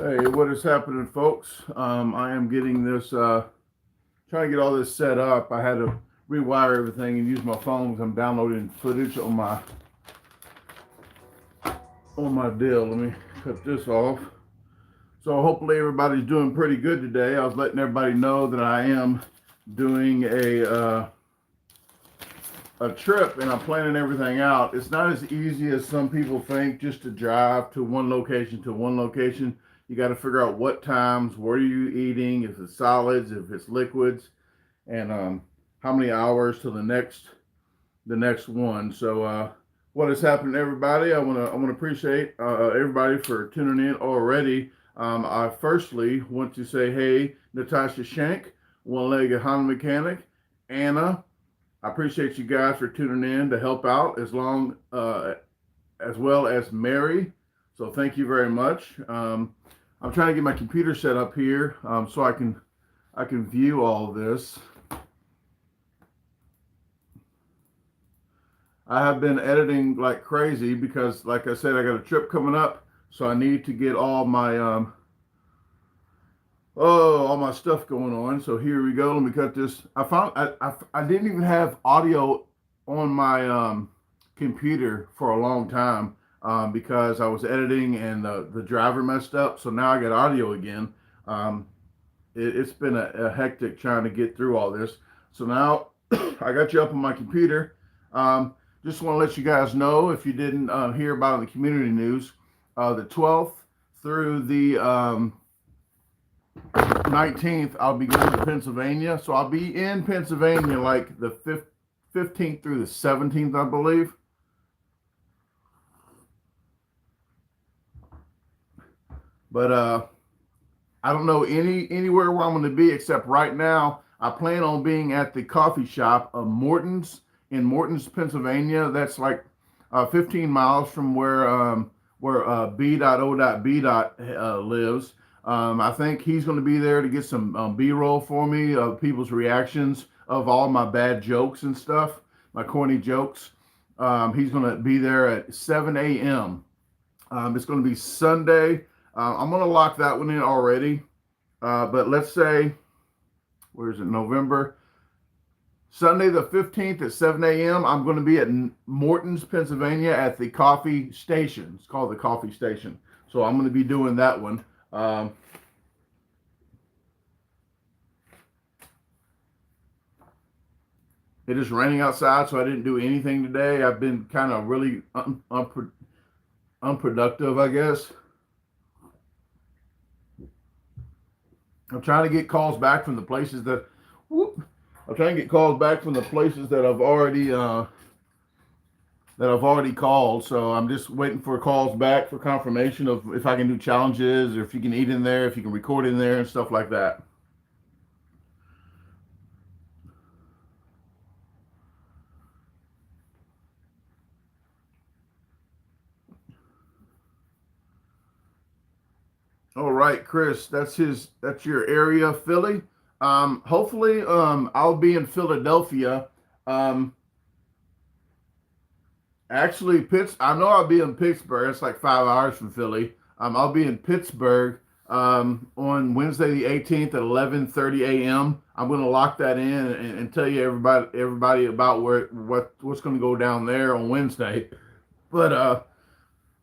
Hey, what is happening, folks? I am getting this, trying to get all this set up. I had to rewire everything and use my phone because I'm downloading footage on my deal. Let me cut this off. So hopefully everybody's doing pretty good today. I was letting everybody know that I am doing a trip and I'm planning everything out. It's not as easy as some people think just to drive to one location to one location. You got to figure out what times, what are you eating, if it's solids, if it's liquids, and how many hours to the next one. So what has happened, everybody? I want to appreciate everybody for tuning in already. I firstly want to say, hey, Natasha Shank, one-legged Honda mechanic, Anna. I appreciate you guys for tuning in to help out as well as Mary. So thank you very much. I'm trying to get my computer set up here so I can view all of this. I have been editing like crazy because, like I said, I got a trip coming up, so I need to get all my all my stuff going on. So here we go. Let me cut this. I didn't even have audio on my computer for a long time. Because I was editing and the driver messed up. So now I got audio again. It's been a hectic trying to get through all this. So now I got you up on my computer. Just want to let you guys know, if you didn't hear about it in the community news, the 12th through the 19th, I'll be going to Pennsylvania. So I'll be in Pennsylvania like the 15th through the 17th, I believe. But I don't know anywhere where I'm going to be except right now. I plan on being at the coffee shop of Morton's in Morton's, Pennsylvania. That's like 15 miles from where B.O.B. lives. I think he's going to be there to get some B-roll for me of people's reactions of all my bad jokes and stuff, my corny jokes. He's going to be there at 7 a.m. It's going to be Sunday. I'm going to lock that one in already. But let's say, where is it? November. Sunday the 15th at 7 a.m. I'm going to be at Morton's, Pennsylvania at the coffee station. It's called the coffee station. So I'm going to be doing that one. It is raining outside, so I didn't do anything today. I've been kind of really unproductive, I guess. I'm trying to get calls back from the places that I've already called. So I'm just waiting for calls back for confirmation of if I can do challenges or if you can eat in there, if you can record in there and stuff like that. All right, Chris, that's your area, Philly. Hopefully, I'll be in Philadelphia. Actually, I know I'll be in Pittsburgh. It's like 5 hours from Philly. I'll be in Pittsburgh on Wednesday the 18th at 11:30 a.m. I'm going to lock that in and tell you everybody about what's going to go down there on Wednesday. But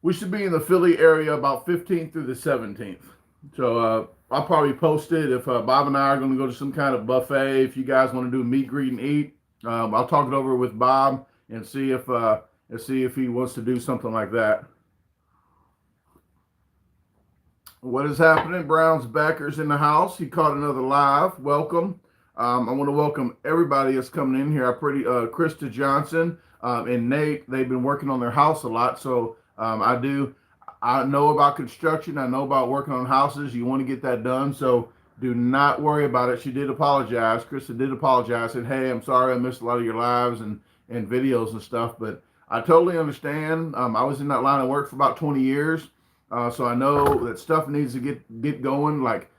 we should be in the Philly area about 15th through the 17th. So I'll probably post it if Bob and I are going to go to some kind of buffet. If you guys want to do meet, greet, and eat, I'll talk it over with Bob and see if he wants to do something like that. What is happening? Brown's backers in the house. He caught another live. Welcome. I want to welcome everybody that's coming in here. Krista Johnson and Nate. They've been working on their house a lot, so I know about construction. I know about working on houses. You want to get that done, so do not worry about it. She did apologize. Krista did apologize. Said, hey, I'm sorry I missed a lot of your lives and videos and stuff, but I totally understand. I was in that line of work for about 20 years, so I know that stuff needs to get going. Like,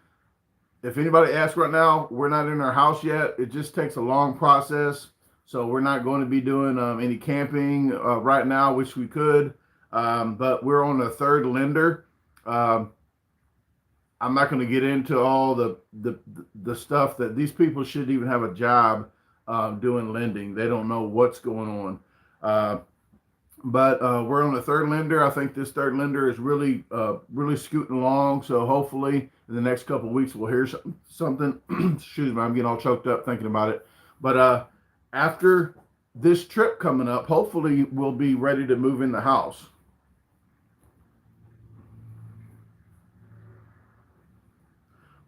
if anybody asks right now, we're not in our house yet. It just takes a long process, so we're not going to be doing any camping right now, which we could. But we're on a third lender. I'm not going to get into all the stuff that these people shouldn't even have a job doing lending. They don't know what's going on. But we're on the third lender. I think this third lender is really scooting along. So hopefully in the next couple of weeks we'll hear something. Excuse me, I'm getting all choked up thinking about it. But after this trip coming up, hopefully we'll be ready to move in the house.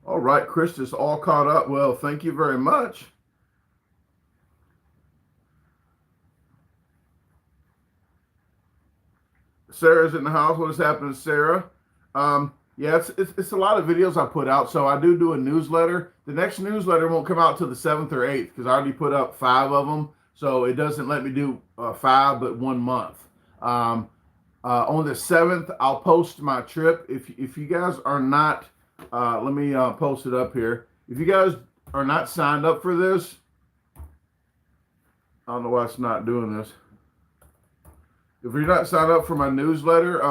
All right, Chris is all caught up. Well, thank you very much. Sarah's in the house. What is happening, Sarah? Yeah, it's a lot of videos I put out. So I do a newsletter. The next newsletter won't come out till the 7th or 8th because I already put up 5 of them. So it doesn't let me do 5, but 1 month. On the 7th, I'll post my trip. If you guys are not, let me post it up here. If you guys are not signed up for this, I don't know why it's not doing this. If you're not signed up for my newsletter,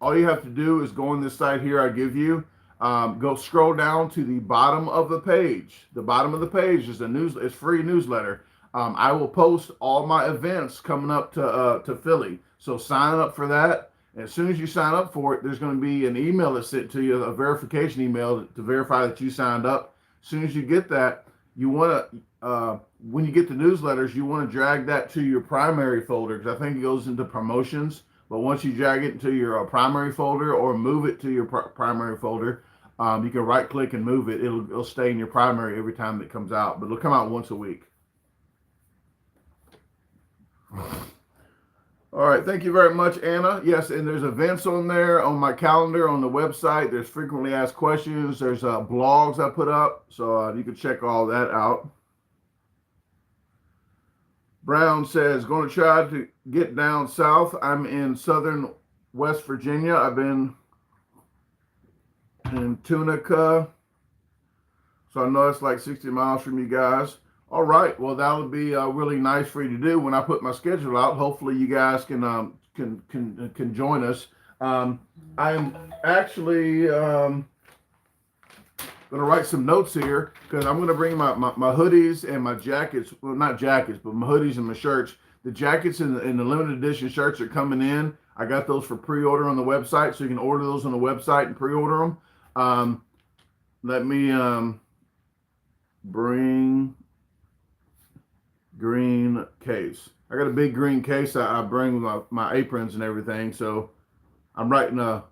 all you have to do is go on this site here I give you. Go scroll down to the bottom of the page. The bottom of the page is it's free newsletter. I will post all my events coming up to Philly. So sign up for that. And as soon as you sign up for it, there's going to be an email that's sent to you, a verification email to verify that you signed up. As soon as you get that, you want to, when you get the newsletters, you want to drag that to your primary folder because I think it goes into promotions. But once you drag it into your primary folder or move it to your primary folder, you can right click and move it. It'll stay in your primary every time it comes out, but it'll come out once a week. All right, thank you very much, Anna. Yes, and there's events on there on my calendar on the website. There's frequently asked questions. There's blogs I put up, so you can check all that out. Brown says, going to try to get down south. I'm in southern West Virginia. I've been in Tunica, so I know it's like 60 miles from you guys. All right, well, that would be really nice for you to do when I put my schedule out. Hopefully, you guys can join us. I'm actually going to write some notes here because I'm going to bring my hoodies and my jackets. Well, not jackets, but my hoodies and my shirts. The jackets and the limited edition shirts are coming in. I got those for pre-order on the website, so you can order those on the website and pre-order them. Let me bring green case. I got a big green case I bring with my aprons and everything. So I'm writing a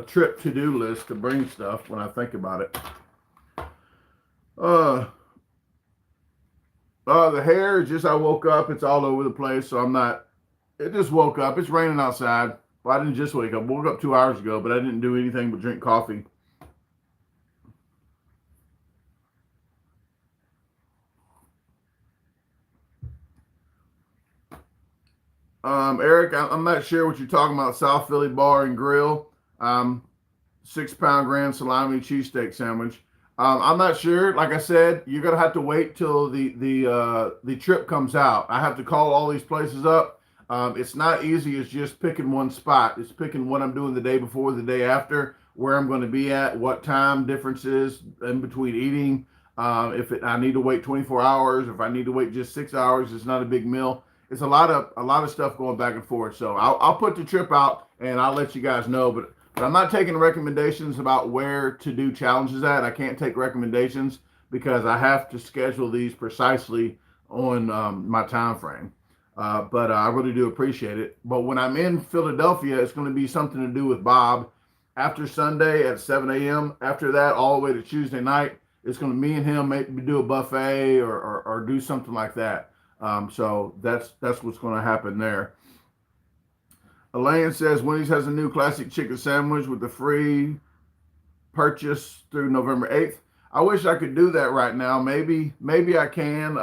trip to-do list to bring stuff when I think about it. The hair is just, I woke up, it's all over the place, so it just woke up. It's raining outside. Well, I didn't just wake up. I woke up 2 hours ago, but I didn't do anything but drink coffee. Eric, I'm not sure what you're talking about. South Philly Bar and Grill, 6-pound grand salami cheesesteak sandwich. I'm not sure. Like I said, you're gonna have to wait till the trip comes out. I have to call all these places up. It's not easy. It's just picking one spot. It's picking what I'm doing the day before, the day after, where I'm going to be at, what time differences in between eating. I need to wait 24 hours, if I need to wait just 6 hours, it's not a big meal. It's a lot of stuff going back and forth. So I'll put the trip out and I'll let you guys know. But I'm not taking recommendations about where to do challenges at. I can't take recommendations because I have to schedule these precisely on my time frame. But I really do appreciate it. But when I'm in Philadelphia, it's going to be something to do with Bob. After Sunday at 7 a.m. After that, all the way to Tuesday night, it's going to me and him maybe do a buffet or do something like that. So that's what's going to happen there. Elaine says Wendy's has a new classic chicken sandwich with the free purchase through November 8th. I wish I could do that right now. Maybe I can.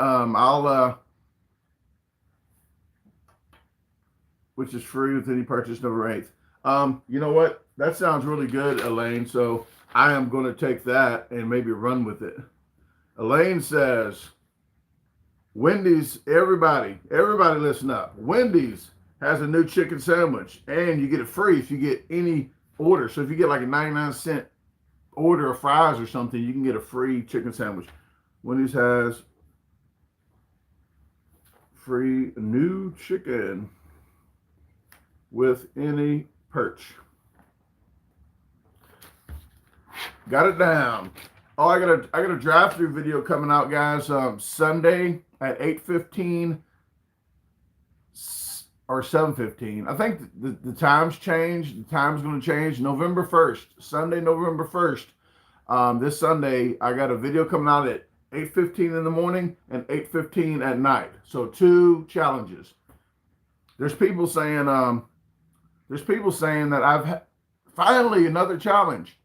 Which is free with any purchase November 8th. You know what? That sounds really good, Elaine. So I am going to take that and maybe run with it. Elaine says, Wendy's, everybody listen up. Wendy's has a new chicken sandwich and you get it free if you get any order. So if you get like a 99-cent order of fries or something, you can get a free chicken sandwich. Wendy's has free new chicken with any perch. Got it down. Oh, I got a drive-through video coming out, guys. Sunday at 8:15 or 7:15. I think the times changed. The time's going to change. November 1st, Sunday, November 1st. This Sunday, I got a video coming out at 8:15 in the morning and 8:15 at night. So 2 challenges. There's people saying that I've finally another challenge.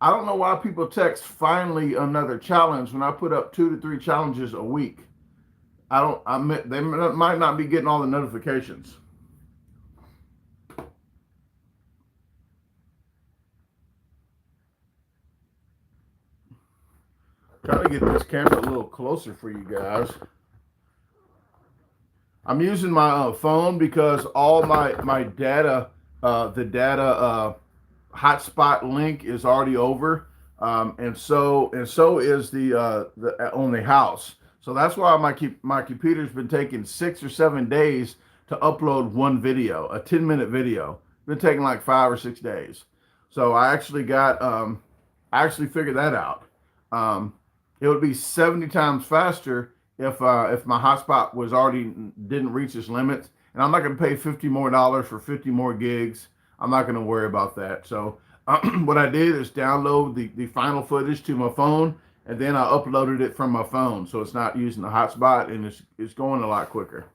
I don't know why people text finally another challenge when I put up 2 to 3 challenges a week. They might not be getting all the notifications. Trying to get this camera a little closer for you guys. I'm using my phone because all my data, the data hotspot link is already over, and so is the on the house. So that's why my computer's been taking 6 or 7 days to upload one video, a 10-minute video. It's been taking like 5 or 6 days. So I actually figured that out. It would be 70 times faster if my hotspot didn't reach its limits, and I'm not going to pay $50 more for 50 more gigs. I'm not going to worry about that. So what I did is download the final footage to my phone, and then I uploaded it from my phone, so it's not using the hotspot, and it's going a lot quicker.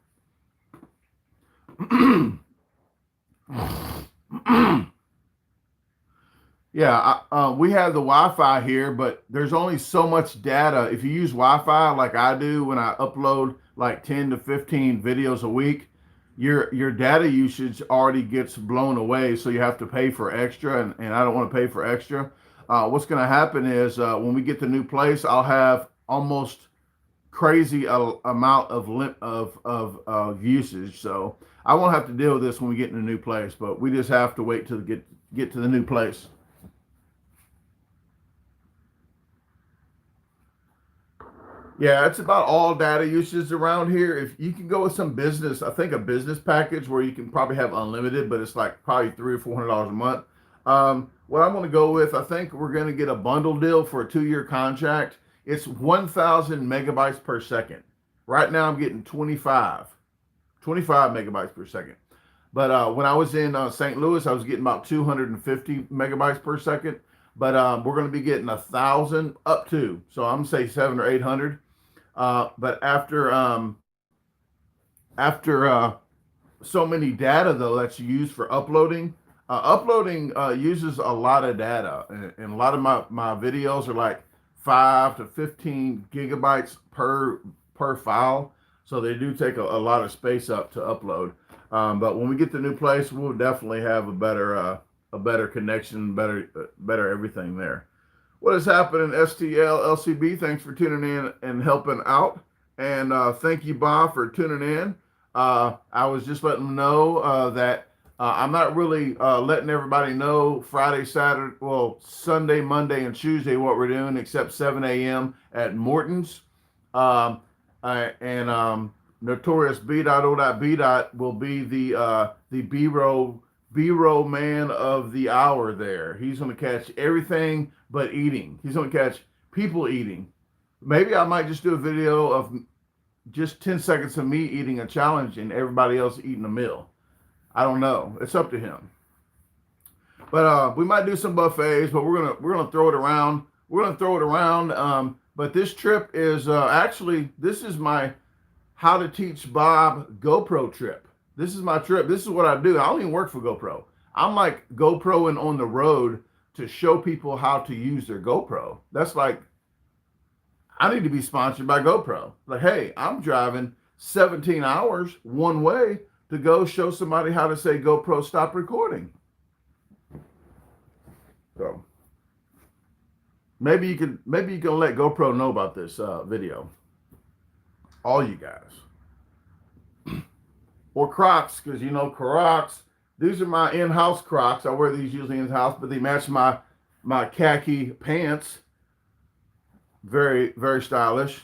Yeah, we have the Wi-Fi here, but there's only so much data. If you use Wi-Fi like I do when I upload like 10 to 15 videos a week, your data usage already gets blown away, so you have to pay for extra, and I don't want to pay for extra. What's going to happen is when we get the new place, I'll have almost crazy amount of usage. So I won't have to deal with this when we get in a new place, but we just have to wait till get to the new place. Yeah, it's about all data usage around here. If you can go with some business, I think a business package where you can probably have unlimited, but it's like probably $300 or $400 a month. What I'm going to go with, I think we're going to get a bundle deal for a 2-year contract. It's 1,000 megabytes per second. Right now I'm getting 25 megabytes per second. But when I was in St. Louis, I was getting about 250 megabytes per second. But we're going to be getting 1,000 up to, so I'm going to say 700 or 800. But after so many data though that's used for uploading, uses a lot of data, and a lot of my videos are like 5 to 15 gigabytes per file, so they do take a lot of space up to upload. But when we get the new place, we'll definitely have a better connection, better everything there. What is happening, STL LCB? Thanks for tuning in and helping out, and thank you, Bob, for tuning in. I was just letting them know that I'm not really letting everybody know Friday, Saturday, well, Sunday, Monday, and Tuesday what we're doing, except 7 a.m. at Morton's. And Notorious B.O.B. will be the B-roll man of the hour there. He's going to catch everything but eating. He's going to catch people eating. Maybe I might just do a video of just 10 seconds of me eating a challenge and everybody else eating a meal. I don't know. It's up to him. But we might do some buffets, but we're gonna throw it around. We're gonna throw it around. But this trip is actually, this is my How to Teach Bob GoPro trip. This is my trip. This is what I do. I don't even work for GoPro. I'm like GoProing on the road to show people how to use their GoPro. That's like, I need to be sponsored by GoPro. Like, hey, I'm driving 17 hours one way to go show somebody how to say, GoPro, stop recording. So maybe you can let GoPro know about this video. All you guys. Or Crocs, because you know Crocs These are my in-house Crocs. I wear these usually in-house, but they match my khaki pants. Very, very stylish.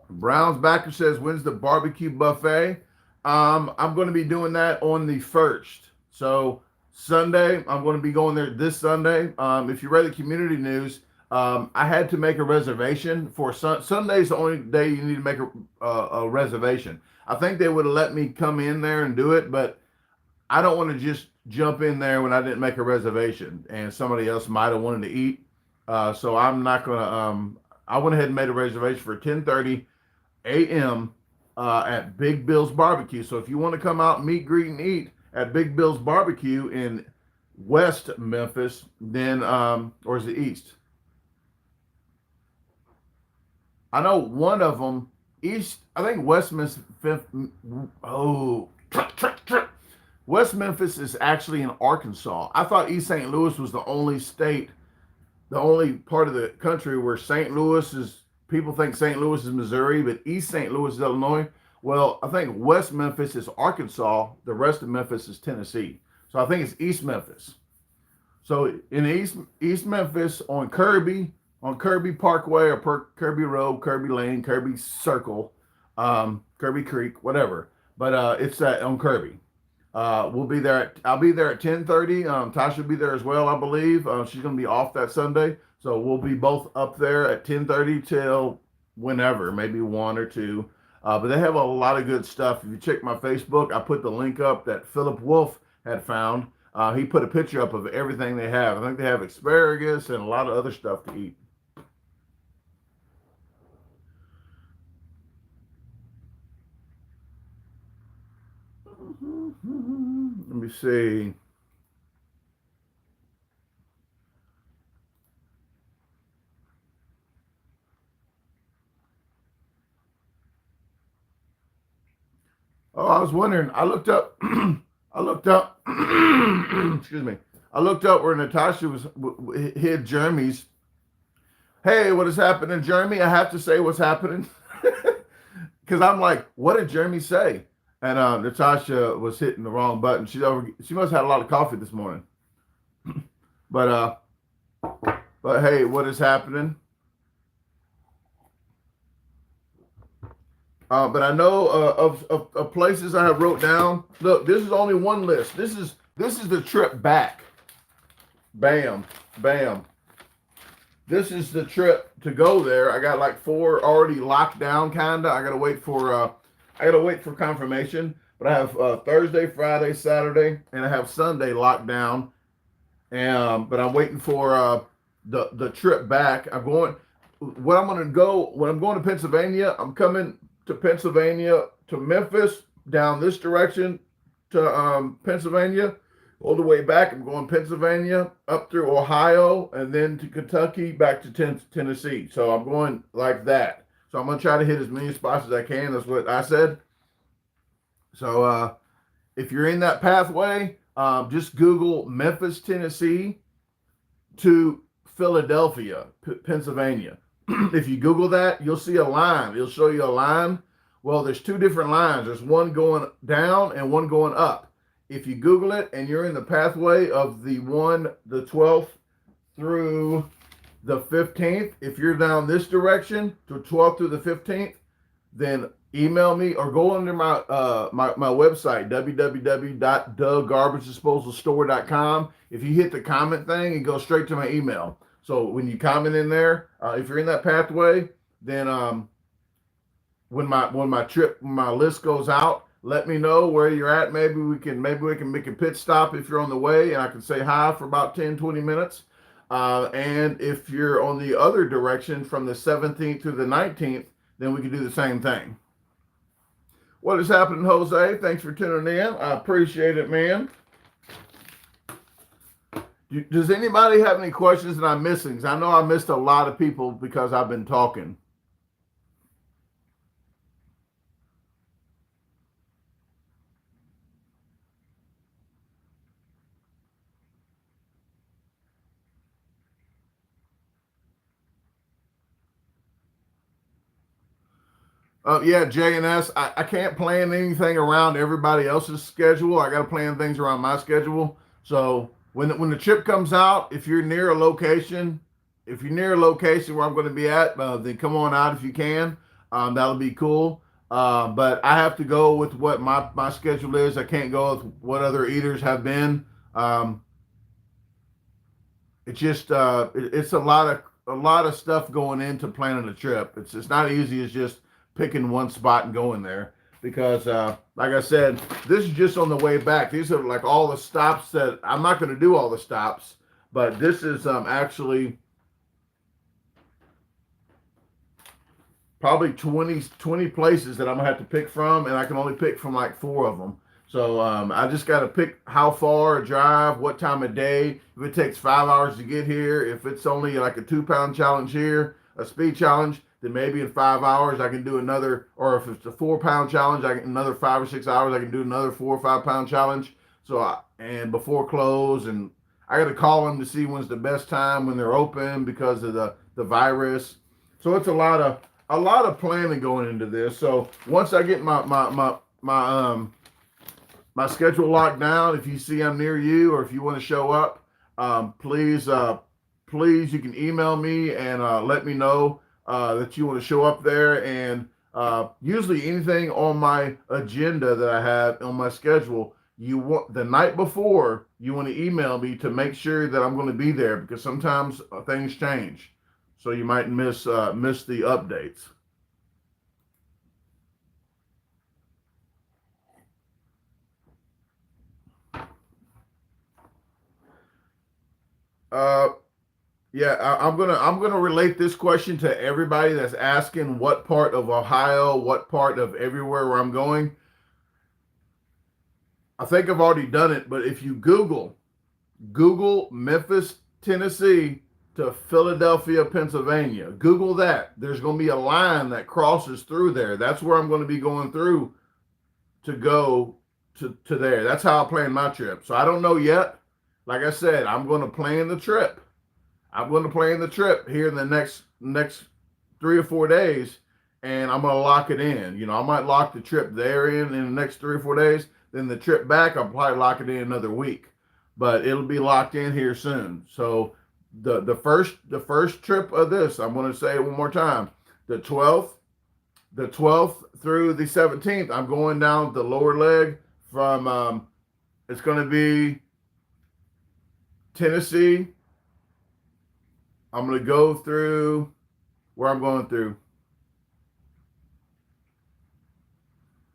Brown's Backer says, when's the barbecue buffet? I'm going to be doing that on the 1st. So Sunday, I'm going to be going there this Sunday. If you read the community news, I had to make a reservation for Sunday's the only day you need to make a reservation. I think they would have let me come in there and do it, but I don't want to just jump in there when I didn't make a reservation and somebody else might have wanted to eat. So I'm not going to, I went ahead and made a reservation for 10:30 a.m. At Big Bill's Barbecue. So if you want to come out, meet, greet, and eat at Big Bill's Barbecue in West Memphis, then, or is it East? I know one of them, East, I think West Memphis, oh, West Memphis is actually in Arkansas. I thought East St. Louis was the only state, the only part of the country where St. Louis is, people think St. Louis is Missouri, but East St. Louis is Illinois. Well, I think West Memphis is Arkansas. The rest of Memphis is Tennessee. So I think it's East Memphis. So in East Memphis on Kirby Parkway or Kirby Road, Kirby Lane, Kirby Circle, Kirby Creek, whatever. But it's on Kirby. We'll be there. I'll be there at 10:30. Tasha will be there as well, I believe. She's going to be off that Sunday. So we'll be both up there at 10:30 till whenever, maybe 1 or 2. But they have a lot of good stuff. If you check my Facebook, I put the link up that Philip Wolf had found. He put a picture up of everything they have. I think they have asparagus and a lot of other stuff to eat. Let me see. Oh, I was wondering. I looked up. I looked up. Excuse me. I looked up where Natasha hid Jeremy's. Hey, what is happening, Jeremy? I have to say what's happening because I'm like, what did Jeremy say? And Natasha was hitting the wrong button. She must have had a lot of coffee this morning. But hey, what is happening? But I know of places I have wrote down. Look, this is only one list. This is the trip back. Bam, bam. This is the trip to go there. I got like 4 already locked down, kinda. I gotta wait for confirmation. But I have Thursday, Friday, Saturday, and I have Sunday locked down. And but I'm waiting for the trip back. I'm going. When I'm going to Pennsylvania, I'm coming to Pennsylvania to Memphis down this direction to Pennsylvania. All the way back, I'm going Pennsylvania up through Ohio and then to Kentucky back to Tennessee. So I'm going like that. So I'm going to try to hit as many spots as I can. That's what I said. So if you're in that pathway, just Google Memphis, Tennessee to Philadelphia, Pennsylvania. If you Google that, you'll see a line. It'll show you a line. Well, there's 2 different lines. There's one going down and one going up. If you Google it and you're in the pathway of the 12th through the 15th, if you're down this direction to 12th through the 15th, then email me or go under my website, www.DaGarbageDisposalStore.com. If you hit the comment thing, it goes straight to my email. So when you comment in there, if you're in that pathway, then when my list goes out, let me know where you're at. Maybe we can make a pit stop if you're on the way, and I can say hi for about 10-20 minutes. And if you're on the other direction from the 17th to the 19th, then we can do the same thing. What is happening, Jose? Thanks for tuning in. I appreciate it, man. Does anybody have any questions that I'm missing? I know I missed a lot of people because I've been talking. Yeah, JNS. I can't plan anything around everybody else's schedule. I got to plan things around my schedule. So when the trip comes out, if you're near a location, if you're near a location where I'm going to be at, then come on out if you can. That'll be cool. But I have to go with what my schedule is. I can't go with what other eaters have been. Um, it's just it's a lot of stuff going into planning a trip. It's not easy as just picking one spot and going there because like I said, this is just on the way back. These are like all the stops that I'm not going to do all the stops, but this is actually probably 20 places that I'm gonna have to pick from, and I can only pick from like 4 of them. So I just got to pick how far a drive, what time of day. If it takes 5 hours to get here, if it's only like a 2 pound challenge here, a speed challenge, then maybe in 5 hours I can do another. Or if it's a 4 pound challenge, I can another 5 or 6 hours. I can do another 4 or 5 pound challenge. And before close, and I got to call them to see when's the best time when they're open because of the virus. So it's a lot of planning going into this. So once I get my schedule locked down, if you see I'm near you or if you want to show up, please you can email me and let me know that you want to show up there. And usually anything on my agenda that I have on my schedule, you want the night before, you want to email me to make sure that I'm going to be there because sometimes things change. So you might miss the updates. Uh, yeah, I'm gonna relate this question to everybody that's asking what part of Ohio, what part of everywhere where I'm going. I think I've already done it, but if you Google Memphis, Tennessee to Philadelphia, Pennsylvania, Google that. There's going to be a line that crosses through there. That's where I'm going to be going through to go to there. That's how I plan my trip. So I don't know yet. Like I said, I'm going to plan the trip. I'm going to plan the trip here in the next 3 or 4 days, and I'm going to lock it in. I might lock the trip there in the next 3 or 4 days. Then the trip back, I'll probably lock it in another week, but it'll be locked in here soon. So the first trip of this, I'm going to say it one more time. The 12th through the 17th, I'm going down the lower leg from it's going to be Tennessee. I'm going to go through where I'm going through.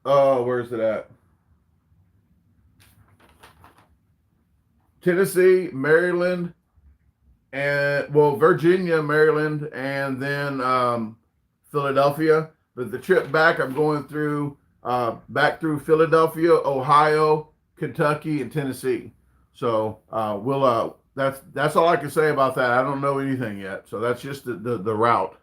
Oh, where's it at? Tennessee, Maryland, and Virginia, Maryland, and then Philadelphia. But the trip back, I'm going through back through Philadelphia, Ohio, Kentucky, and Tennessee. So that's all I can say about that. I don't know anything yet. So that's just the route.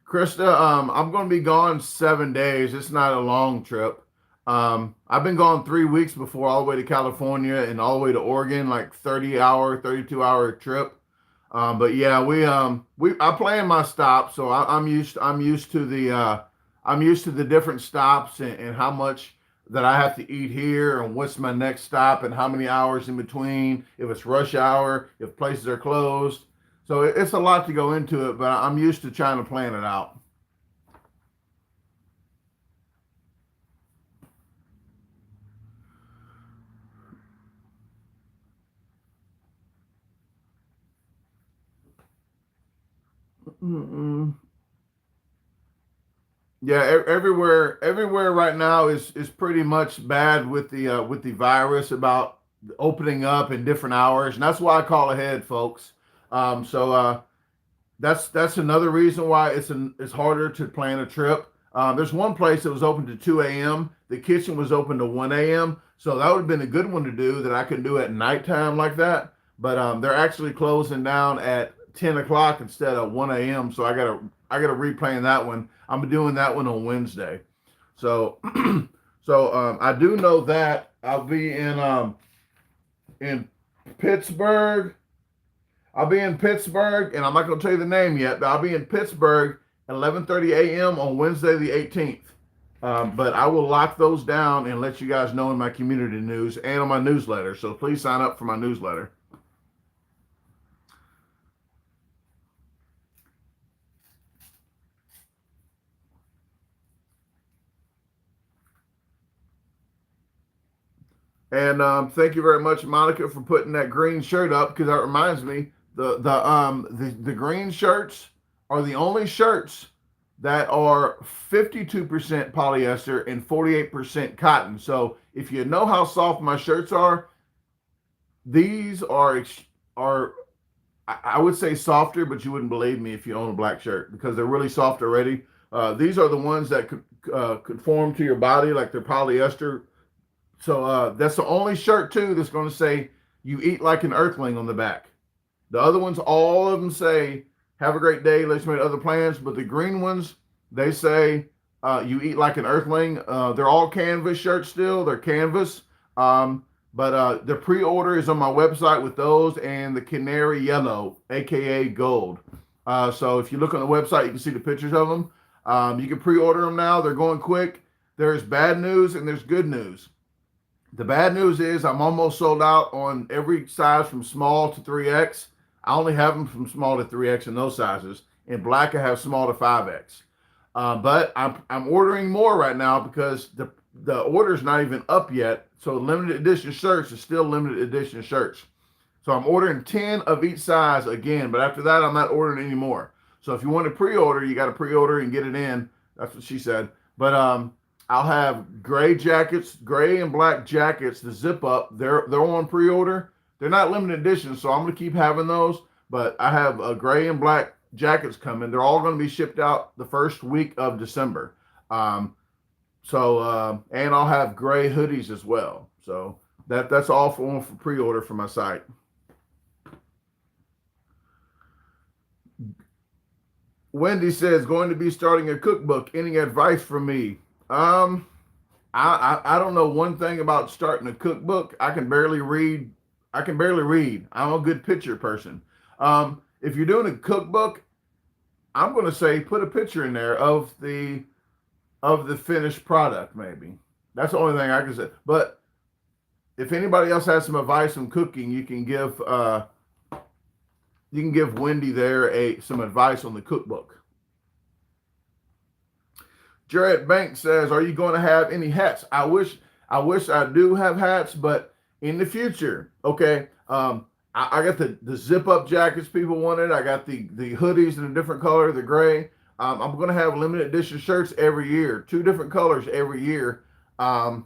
Krista, I'm going to be gone 7 days. It's not a long trip. I've been gone 3 weeks before, all the way to California and all the way to Oregon, like 30-hour, 32-hour trip. But yeah, I plan my stops, so I'm used to the different stops and how much that I have to eat here and what's my next stop and how many hours in between, if it's rush hour, if places are closed. So it's a lot to go into it, but I'm used to trying to plan it out. Mm-mm. Yeah, everywhere right now is pretty much bad with the virus about opening up in different hours, and that's why I call ahead, folks. So that's another reason why it's harder to plan a trip. There's one place that was open to 2 a.m. The kitchen was open to 1 a.m. So that would have been a good one to do that I can do at nighttime like that. But they're actually closing down at 10 o'clock instead of 1 a.m. So I gotta replan that one. I'm doing that one on Wednesday. So I do know that I'll be in Pittsburgh. I'll be in Pittsburgh, and I'm not going to tell you the name yet, but I'll be in Pittsburgh at 11:30 a.m. on Wednesday the 18th. But I will lock those down and let you guys know in my community news and on my newsletter. So please sign up for my newsletter. And thank you very much, Monica, for putting that green shirt up, because that reminds me the green shirts are the only shirts that are 52% polyester and 48% cotton. So if you know how soft my shirts are, these are I would say softer, but you wouldn't believe me if you own a black shirt, because they're really soft already. These are the ones that conform to your body, like they're polyester. So that's the only shirt too that's going to say "You eat like an Earthling" on the back. The other ones, all of them say "Have a great day. Let's make other plans." But the green ones, they say "You eat like an Earthling." They're all canvas shirts still. They're canvas. But the pre-order is on my website with those and the canary yellow, aka gold. So if you look on the website, you can see the pictures of them. You can pre-order them now. They're going quick. There's bad news and there's good news. The bad news is I'm almost sold out on every size from small to 3X. I only have them from small to 3X in those sizes. In black, I have small to 5X. But I'm ordering more right now because the order's not even up yet. So limited edition shirts is still limited edition shirts. So I'm ordering 10 of each size again. But after that, I'm not ordering anymore. So if you want to pre-order, you got to pre-order and get it in. That's what she said. But I'll have gray jackets, gray and black jackets, the zip up. They're on pre-order. They're not limited edition, so I'm going to keep having those. But I have gray and black jackets coming. They're all going to be shipped out the first week of December. And I'll have gray hoodies as well. So that's all for pre-order for my site. Wendy says, going to be starting a cookbook. Any advice from me? I don't know one thing about starting a cookbook. I can barely read. I'm a good picture person. If you're doing a cookbook, I'm going to say put a picture in there of the finished product. Maybe that's the only thing I can say. But if anybody else has some advice on cooking, you can give Wendy there some advice on the cookbook. Jared Banks says, are you going to have any hats? I wish I do have hats, but in the future, okay. I got the zip up jackets people wanted. I got the hoodies in a different color, the gray. I'm going to have limited edition shirts every year, 2 different colors every year. And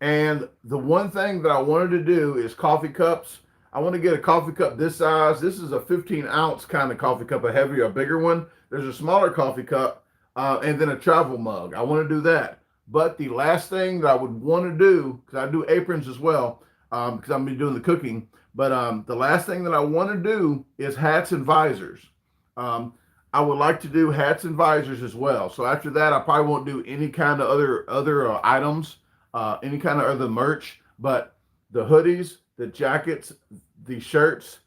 the one thing that I wanted to do is coffee cups. I want to get a coffee cup this size. This is a 15-ounce kind of coffee cup, a heavier, a bigger one. There's a smaller coffee cup. And then a travel mug. I want to do that. But the last thing that I would want to do, because I do aprons as well, because I'm going to be doing the cooking. But the last thing that I want to do is hats and visors. I would like to do hats and visors as well. So after that, I probably won't do any kind of other items, any kind of other merch. But the hoodies, the jackets, the shirts,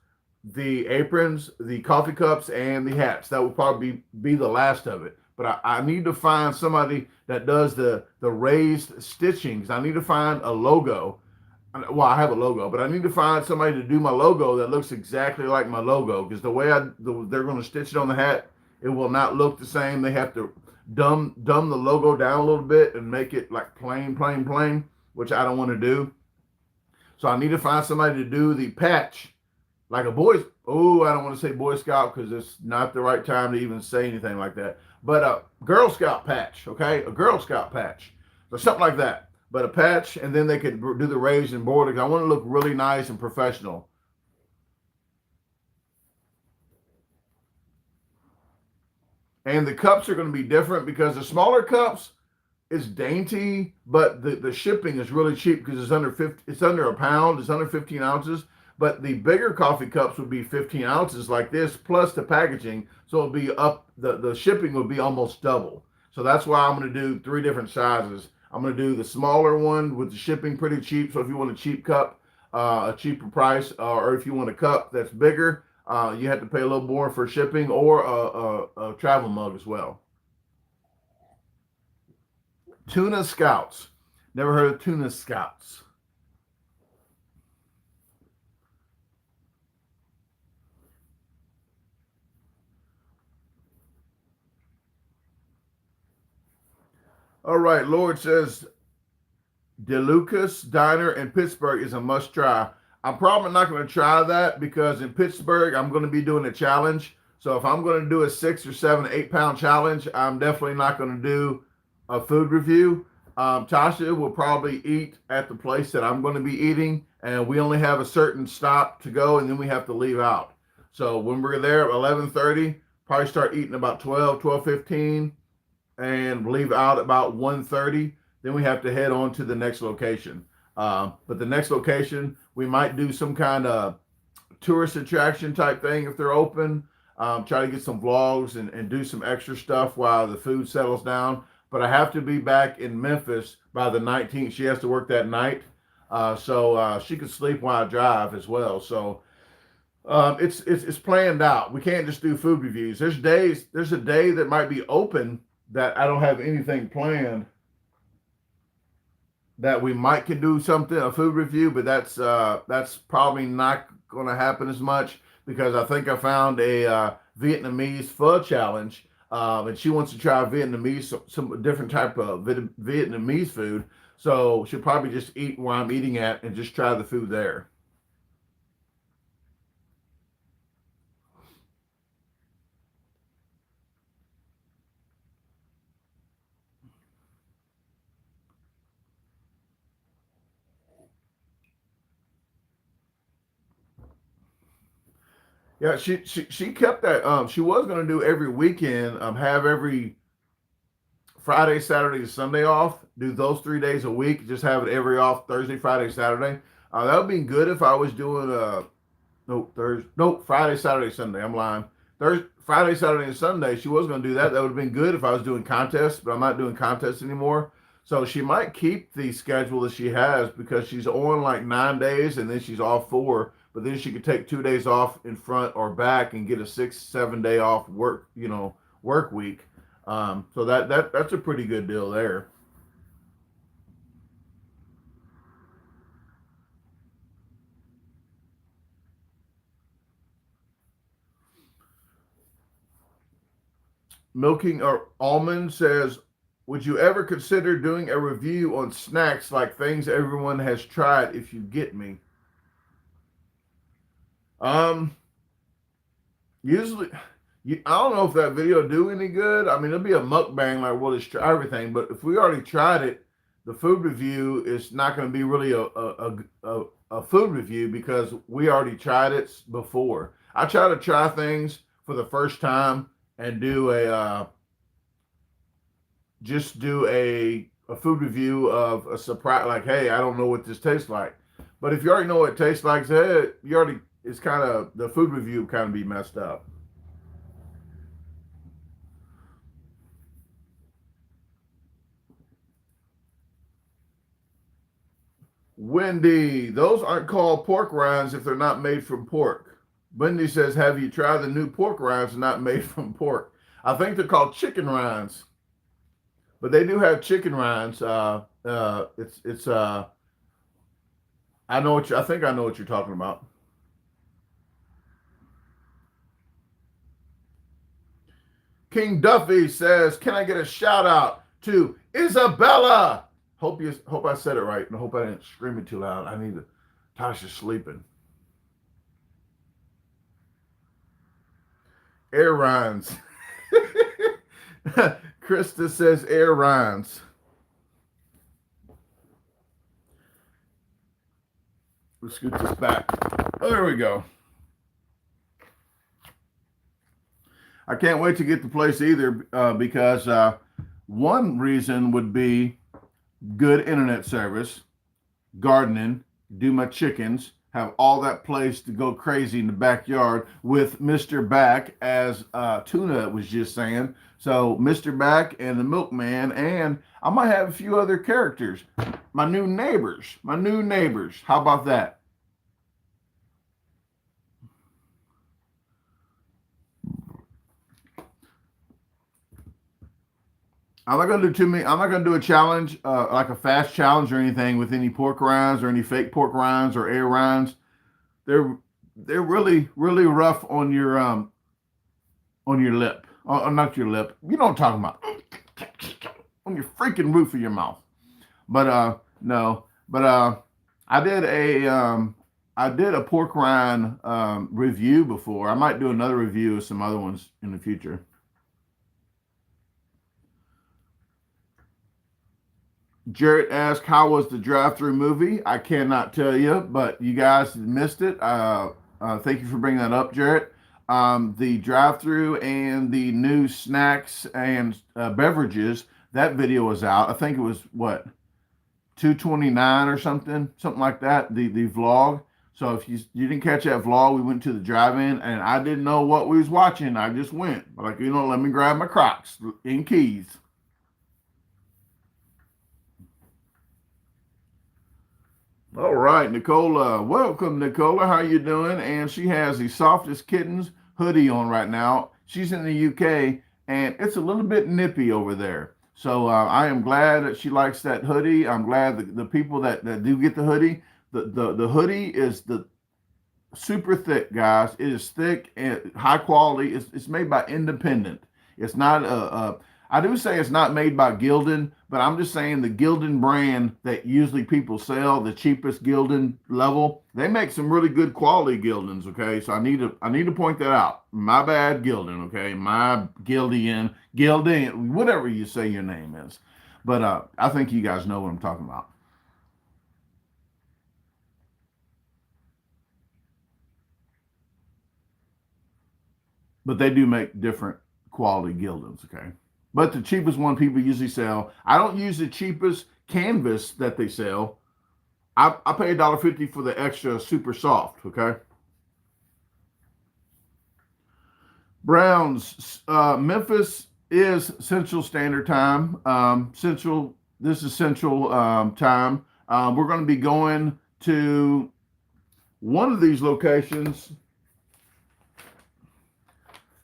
the aprons, the coffee cups, and the hats. That would probably be the last of it. But I need to find somebody that does the raised stitchings. I need to find a logo. Well, I have a logo, but I need to find somebody to do my logo that looks exactly like my logo, because the way they're going to stitch it on the hat, it will not look the same. They have to dumb the logo down a little bit and make it like plain, which I don't want to do. So I need to find somebody to do the patch, like a boy's. Oh, I don't want to say Boy Scout because it's not the right time to even say anything like that. But a Girl Scout patch, okay? A Girl Scout patch or something like that. But a patch, and then they could do the raised and border. I want to look really nice and professional. And the cups are going to be different because the smaller cups is dainty, but the shipping is really cheap because it's under a pound. It's under 15 ounces. But the bigger coffee cups would be 15 ounces like this, plus the packaging. So it'll be up, the shipping would be almost double. So that's why I'm going to do 3 different sizes. I'm going to do the smaller one with the shipping pretty cheap. So if you want a cheap cup, a cheaper price, or if you want a cup that's bigger, you have to pay a little more for shipping, or a travel mug as well. Tuna Scouts. Never heard of Tuna Scouts. All right, Lord says DeLucas Diner in Pittsburgh is a must try. I'm probably not going to try that because in Pittsburgh, I'm going to be doing a challenge. So if I'm going to do a 6 or 7, 8 pound challenge, I'm definitely not going to do a food review. Tasha will probably eat at the place that I'm going to be eating, and we only have a certain stop to go, and then we have to leave out. So when we're there at 11:30, probably start eating about 12:15, and leave out about 1:30. Then we have to head on to the next location. But the next location, we might do some kind of tourist attraction type thing if they're open. Try to get some vlogs and do some extra stuff while the food settles down. But I have to be back in Memphis by the 19th. She has to work that night. So she could sleep while I drive as well. So it's planned out. We can't just do food reviews. There's a day that might be open that I don't have anything planned, that we might can do something, a food review, but that's probably not going to happen as much because I think I found a Vietnamese pho challenge, and she wants to try Vietnamese, some different type of Vietnamese food. So she'll probably just eat where I'm eating at and just try the food there. Yeah, she kept that. She was going to do every weekend. Have every Friday, Saturday, and Sunday off. Do those 3 days a week. Just have it every off Thursday, Friday, Saturday. That would be good if I was doing Friday, Saturday, Sunday. I'm lying. Friday, Saturday, and Sunday. She was going to do that. That would have been good if I was doing contests, but I'm not doing contests anymore. So she might keep the schedule that she has because she's on like 9 days and then she's off 4. But then she could take 2 days off in front or back and get a 6, 7 day off work week. So that's a pretty good deal there. Milking or Almond says, would you ever consider doing a review on snacks like things everyone has tried, if you get me? Um, Usually, I don't know if that video do any good. I mean, it'll be a mukbang like we'll just try everything. But if we already tried it, the food review is not going to be really a food review because we already tried it before. I try to try things for the first time and do just do a food review of a surprise. Like, hey, I don't know what this tastes like. But if you already know what it tastes like, say, you already, it's kind of, the food review kind of be messed up. Wendy, those aren't called pork rinds if they're not made from pork. Wendy says, have you tried the new pork rinds not made from pork? I think they're called chicken rinds, but they do have chicken rinds. It's I think I know what you're talking about. King Duffy says, can I get a shout out to Isabella? Hope I said it right, and I hope I didn't scream it too loud. I need to. Tasha's sleeping. Air Rhines. Krista says Air Rhines. Let's scoot this back. Oh, there we go. I can't wait to get the place either because one reason would be good internet service, gardening, do my chickens, have all that place to go crazy in the backyard with Mr. Back, as Tuna was just saying. So Mr. Back and the milkman, and I might have a few other characters. My new neighbors. How about that? I'm not gonna do too many. I'm not gonna do a challenge, like a fast challenge or anything with any pork rinds or any fake pork rinds or air rinds. They're they're really rough on your lip. Not your lip. You know what I'm talking about. On your freaking roof of your mouth. But no. But I did a pork rind review before. I might do another review of some other ones in the future. Jarrett asked, "How was the drive-through movie?" I cannot tell you, but you guys missed it. Thank you for bringing that up, Jarrett. The drive-through and the new snacks and beverages. That video was out. I think it was what 229 or something like that. The vlog. So if you didn't catch that vlog, we went to the drive-in and I didn't know what we was watching. I just went like, let me grab my Crocs in Keys. All right, Nicola. Welcome, Nicola. How you doing? And she has the Softest Kittens hoodie on right now. She's in the UK, and it's a little bit nippy over there. So I am glad that she likes that hoodie. I'm glad the people that do get the hoodie. The hoodie is super thick, guys. It is thick and high quality. It's made by Independent. It's not I do say it's not made by Gildan, but I'm just saying the Gildan brand that usually people sell, the cheapest Gildan level, they make some really good quality Gildans, okay? So I need to point that out. My bad, Gildan, okay? My Gildan, whatever you say your name is. But I think you guys know what I'm talking about. But they do make different quality Gildans, okay? But the cheapest one people usually sell, I don't use the cheapest canvas that they sell. I pay $1.50 for the extra super soft, okay? Browns, Memphis is Central Standard Time. This is Central Time. We're going to be going to one of these locations.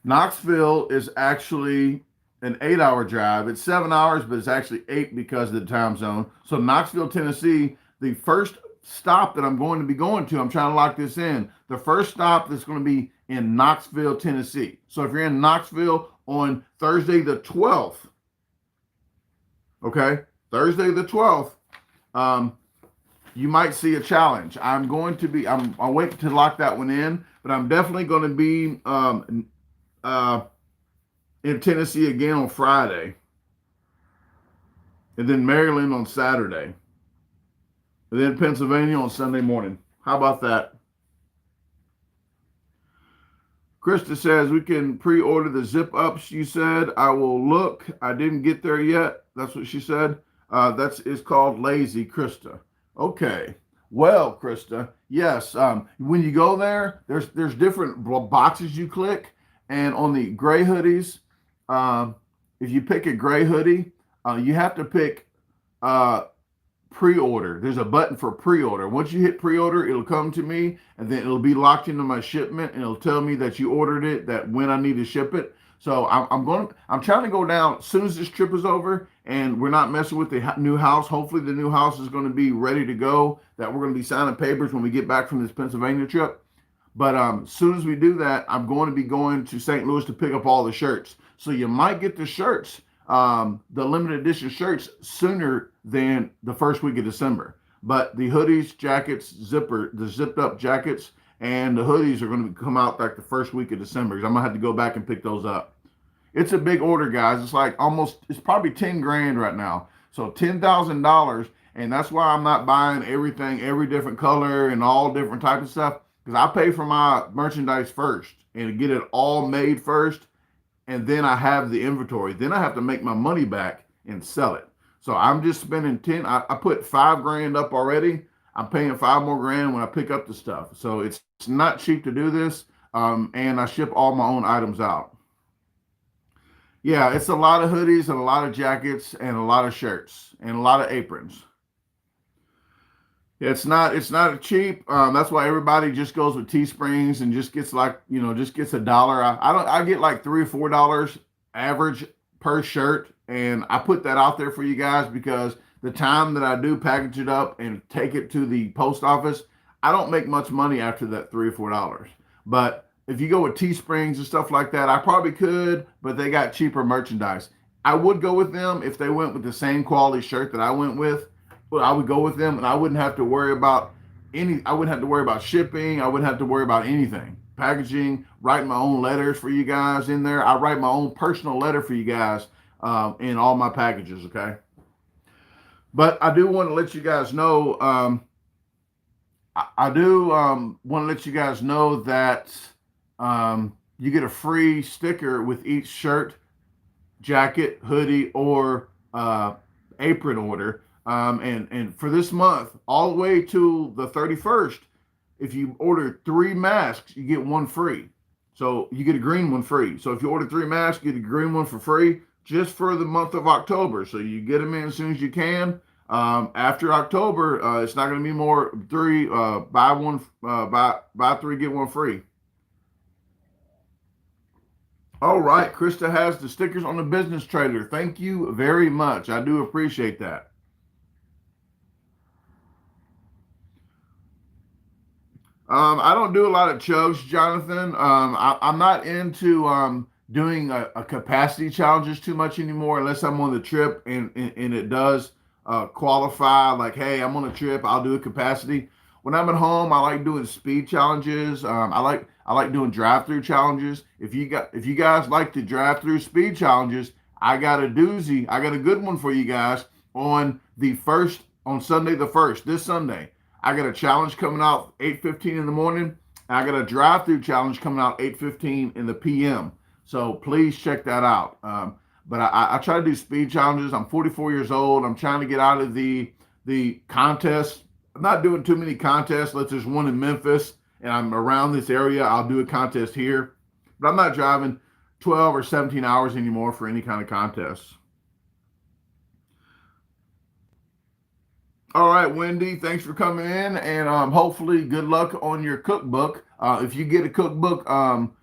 Knoxville is actually an 8-hour drive. It's 7 hours, but it's actually 8 because of the time zone. So Knoxville, Tennessee, the first stop that I'm going to be going to, I'm trying to lock this in. The first stop that's going to be in Knoxville, Tennessee. So if you're in Knoxville on Thursday the 12th, okay, Thursday the 12th, you might see a challenge. I'm waiting to lock that one in, but I'm definitely going to be in Tennessee again on Friday, and then Maryland on Saturday, and then Pennsylvania on Sunday morning. How about that? Krista says we can pre-order the zip ups. You said I will look. I didn't get there yet. That's what she said. It's called Lazy, Krista. Okay. Well, Krista, yes. When you go there, there's different boxes you click, and on the gray hoodies. If you pick a gray hoodie, you have to pick pre-order. There's a button for pre-order. Once you hit pre-order, it'll come to me, and then it'll be locked into my shipment, and it'll tell me that you ordered it, that when I need to ship it. So I'm trying to go down as soon as this trip is over, and we're not messing with the new house. Hopefully, the new house is going to be ready to go. That we're going to be signing papers when we get back from this Pennsylvania trip. But as soon as we do that, I'm going to be going to St. Louis to pick up all the shirts. So you might get the shirts, the limited edition shirts, sooner than the first week of December. But the hoodies, jackets, the zipped up jackets, and the hoodies are going to come out like the first week of December, because I'm going to have to go back and pick those up. It's a big order, guys. It's probably 10 grand right now. So $10,000. And that's why I'm not buying everything, every different color and all different types of stuff. Because I pay for my merchandise first and get it all made first, and then I have the inventory. Then I have to make my money back and sell it. So I'm just spending 10. I put 5 grand up already. I'm paying 5 more grand when I pick up the stuff. So it's not cheap to do this, and I ship all my own items out. Yeah, it's a lot of hoodies and a lot of jackets and a lot of shirts and a lot of aprons. It's not cheap. That's why everybody just goes with Teesprings and just gets $1. I get like $3 or $4 average per shirt. And I put that out there for you guys because the time that I do package it up and take it to the post office, I don't make much money after that $3 or $4. But if you go with Teesprings and stuff like that, I probably could, but they got cheaper merchandise. I would go with them if they went with the same quality shirt that I went with. Well, I would go with them, and I wouldn't have to worry about I wouldn't have to worry about shipping. I wouldn't have to worry about anything. Packaging, writing my own letters for you guys in there. I write my own personal letter for you guys in all my packages, okay? But I do want to let you guys know, I do want to let you guys know that you get a free sticker with each shirt, jacket, hoodie, or apron order. And for this month, all the way to the 31st, if you order 3 masks, you get 1 free. So you get a green one free. So if you order 3 masks, you get a green one for free just for the month of October. So you get them in as soon as you can. After October, it's not going to be more 3, buy 3, get 1 free. All right, Krista has the stickers on the business trailer. Thank you very much. I do appreciate that. I don't do a lot of chugs, Jonathan. I'm not into doing a capacity challenges too much anymore unless I'm on the trip and it does qualify. Like, hey, I'm on a trip, I'll do a capacity. When I'm at home, I like doing speed challenges. I like doing drive-through challenges. If you guys like the drive-through speed challenges, I got a doozy. I got a good one for you guys on Sunday the 1st, this Sunday. I got a challenge coming out 8:15 in the morning. I got a drive-through challenge coming out 8:15 in the PM. So please check that out. But I try to do speed challenges. I'm 44 years old. I'm trying to get out of the contest. I'm not doing too many contests. Let's there's one in Memphis and I'm around this area, I'll do a contest here. But I'm not driving 12 or 17 hours anymore for any kind of contests. All right, Wendy, thanks for coming in, and hopefully good luck on your cookbook. If you get a cookbook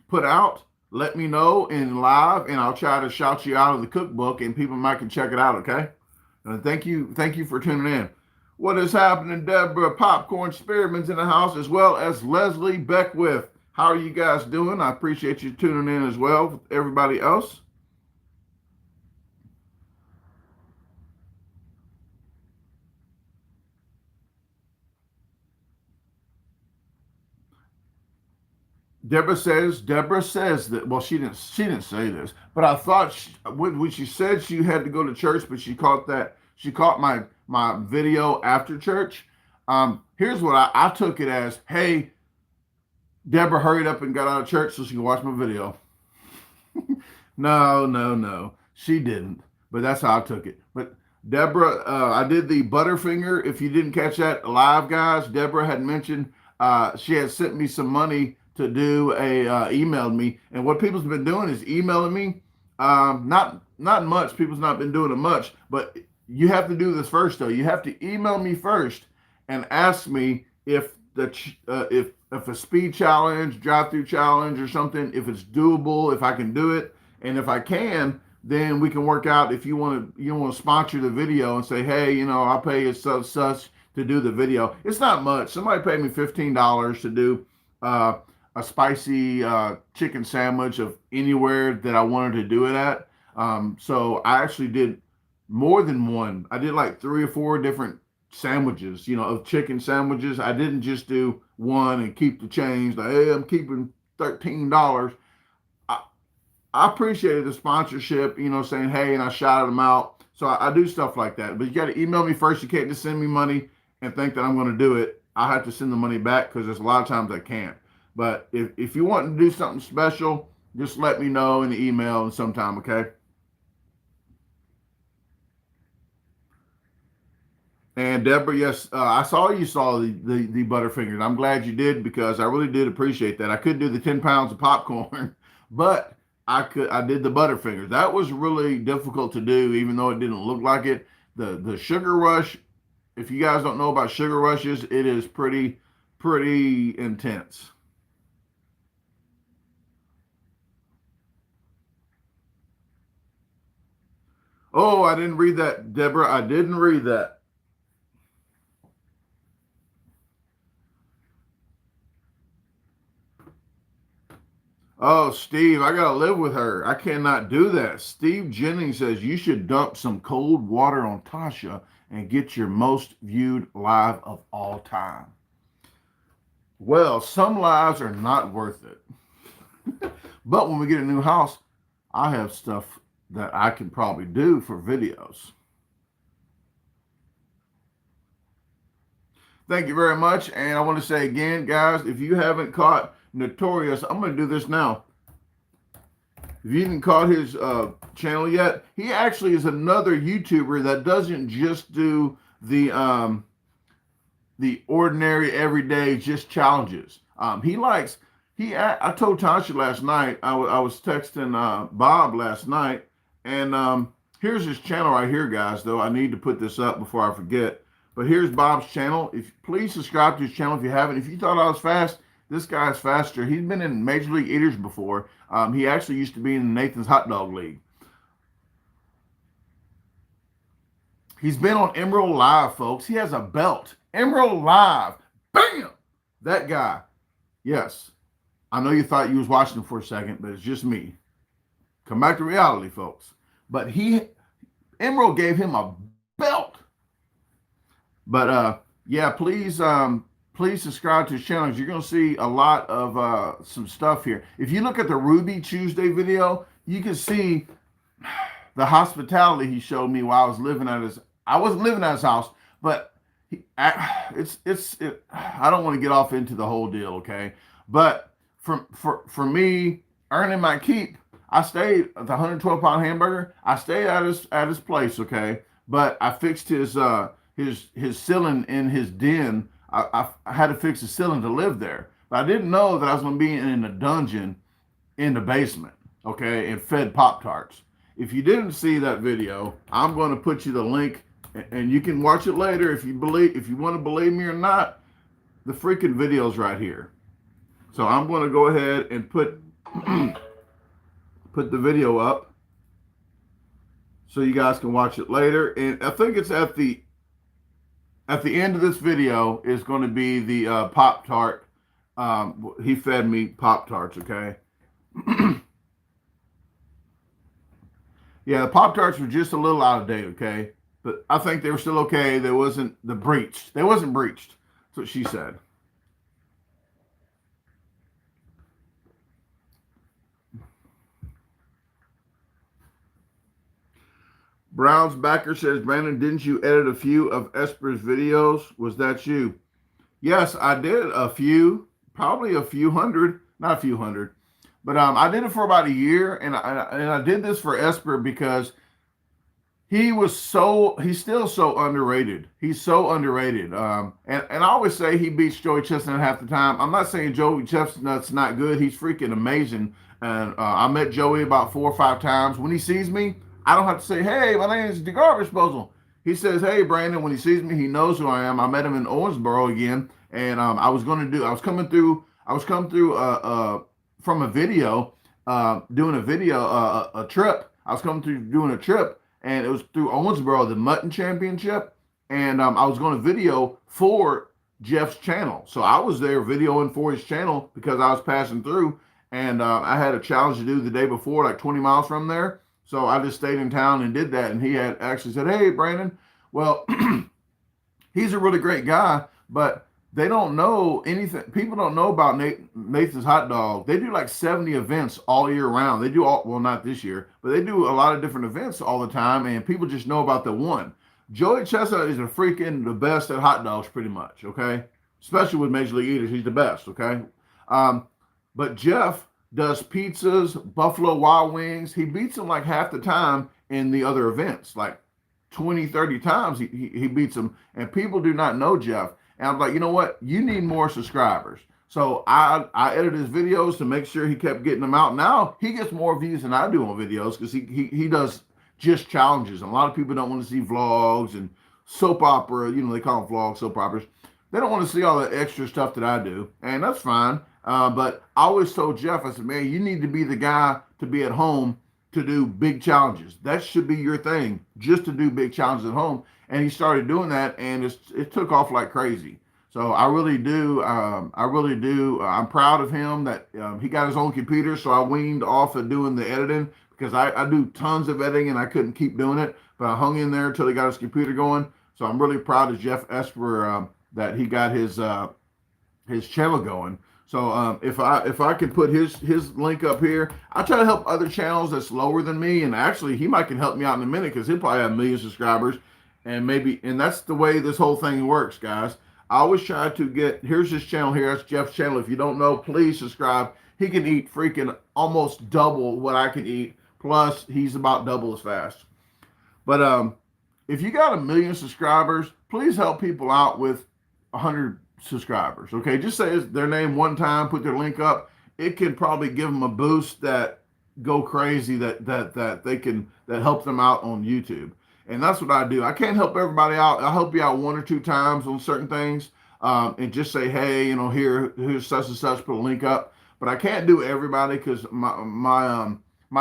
put out, let me know in live, and I'll try to shout you out of the cookbook, and people might can check it out, okay? Thank you for tuning in. What is happening, Deborah? Popcorn Spearman's in the house, as well as Leslie Beckwith. How are you guys doing? I appreciate you tuning in as well with everybody else. Deborah says that, well, she didn't say this, but I thought when she said she had to go to church, but she caught my video after church. Here's what I took it as: hey, Deborah hurried up and got out of church so she can watch my video. No, she didn't, but that's how I took it. But Deborah, I did the Butterfinger. If you didn't catch that live, guys, Deborah had mentioned she had sent me some money to do emailed me, and what people's been doing is emailing me. Not much. People's not been doing it much, but you have to do this first though. You have to email me first and ask me if if a speed challenge, drive-through challenge, or something, if it's doable, if I can do it, and if I can, then we can work out if you want to sponsor the video and say, hey, I'll pay you such to do the video. It's not much. Somebody paid me $15 to do a spicy chicken sandwich of anywhere that I wanted to do it at. So I actually did more than one. I did like 3 or 4 different sandwiches, of chicken sandwiches. I didn't just do one and keep the change. Like, hey, I'm keeping $13. I appreciated the sponsorship, saying, hey, and I shouted them out. So I do stuff like that. But you got to email me first. You can't just send me money and think that I'm going to do it. I have to send the money back because there's a lot of times I can't. But if you want to do something special, just let me know in the email and sometime, okay? And Deborah, yes, I saw you saw the Butterfingers. I'm glad you did because I really did appreciate that. I couldn't do the 10 pounds of popcorn, but I did the Butterfingers. That was really difficult to do, even though it didn't look like it. The Sugar Rush, if you guys don't know about Sugar Rushes, it is pretty intense. Oh, I didn't read that, Deborah. I didn't read that. Oh, Steve, I gotta live with her. I cannot do that. Steve Jennings says you should dump some cold water on Tasha and get your most viewed live of all time. Well, some lives are not worth it. But when we get a new house, I have stuff that I can probably do for videos. Thank you very much. And I want to say again, guys, if you haven't caught Notorious, I'm going to do this now. If you haven't caught his channel yet, he actually is another YouTuber that doesn't just do the ordinary, everyday, just challenges. I told Tasha last night, I was texting Bob last night, and here's his channel right here, guys, though. I need to put this up before I forget. But here's Bob's channel. Please subscribe to his channel if you haven't. If you thought I was fast, this guy's faster. He's been in Major League Eaters before. He actually used to be in Nathan's Hot Dog League. He's been on Emerald Live, folks. He has a belt. Emerald Live. Bam! That guy. Yes. I know you thought you was watching him for a second, but it's just me. Come back to reality, folks. But Emerald gave him a belt. But yeah, please subscribe to his channel. You're going to see a lot of some stuff here. If you look at the Ruby Tuesday video, you can see the hospitality he showed me while I was living at his. I wasn't living at his house, but I don't want to get off into the whole deal, okay? But for me earning my keep, I stayed at the 112-pound hamburger. I stayed at his place, okay? But I fixed his ceiling in his den. I had to fix the ceiling to live there, but I didn't know that I was going to be in a dungeon in the basement, okay, and fed Pop-Tarts. If you didn't see that video, I'm going to put you the link, and you can watch it later if you want to believe me or not. The freaking video's right here. So I'm going to go ahead and put the video up so you guys can watch it later. And I think it's at the end of this video is going to be the Pop-Tart. He fed me Pop-Tarts, okay? Yeah, the Pop-Tarts were just a little out of date, okay? But I think they were still okay. They wasn't breached. They wasn't breached. That's what she said. Brown's backer says, Brandon, didn't you edit a few of Esper's videos? Was that you? Yes, I did a few, probably a few hundred, not a few hundred, but I did it for about a year, and I did this for Esper because he's still so underrated. He's so underrated. And I always say he beats Joey Chestnut half the time. I'm not saying Joey Chestnut's not good. He's freaking amazing. And I met Joey about 4 or 5 times. When he sees me, I don't have to say, hey, my name is DaGarbageDisposal. He says, hey, Brandon. When he sees me, he knows who I am. I met him in Owensboro again, and I was coming through from a video, doing a video, a trip. I was coming through doing a trip, and it was through Owensboro, the Mutton Championship, and I was going to video for Jeff's channel. So I was there videoing for his channel because I was passing through, and I had a challenge to do the day before, like 20 miles from there. So I just stayed in town and did that. And he had actually said, hey, Brandon, well, he's a really great guy, but they don't know anything. People don't know about Nathan's Hot Dog. They do like 70 events all year round. They do well, not this year, but they do a lot of different events all the time. And people just know about the one. Joey Chestnut is the best at hot dogs pretty much, okay? Especially with Major League Eaters. He's the best, okay? But Jeff does pizzas, Buffalo Wild Wings. He beats them like half the time in the other events, like 20, 30 times he beats them. And people do not know Jeff. And I'm like, you know what? You need more subscribers. So I edited his videos to make sure he kept getting them out. Now he gets more views than I do on videos because he does just challenges. And a lot of people don't want to see vlogs and soap opera. You know, they call them vlogs, soap operas. They don't want to see all the extra stuff that I do. And that's fine. But I always told Jeff, I said, man, you need to be the guy to be at home to do big challenges. That should be your thing, just to do big challenges at home. And he started doing that, and it took off like crazy. So I really do. I really do. I'm proud of him that he got his own computer. So I weaned off of doing the editing because I do tons of editing and I couldn't keep doing it. But I hung in there until he got his computer going. So I'm really proud of Jeff Esper that he got his channel going. So if I could put his link up here, I try to help other channels that's lower than me, and actually he might can help me out in a minute because he'll probably have 1 million subscribers, and that's the way this whole thing works, guys. I always try to get, here's his channel here, that's Jeff's channel. If you don't know, please subscribe. He can eat freaking almost double what I can eat, plus he's about double as fast. But if you got 1 million subscribers, please help people out with 100 subscribers. Okay, just say their name one time, put their link up. It can probably give them a boost that go crazy that they can, that help them out on YouTube. And that's what I do. I can't help everybody out. I'll help you out 1 or 2 times on certain things, and just say, hey, you know, here's such and such, put a link up. But I can't do everybody because my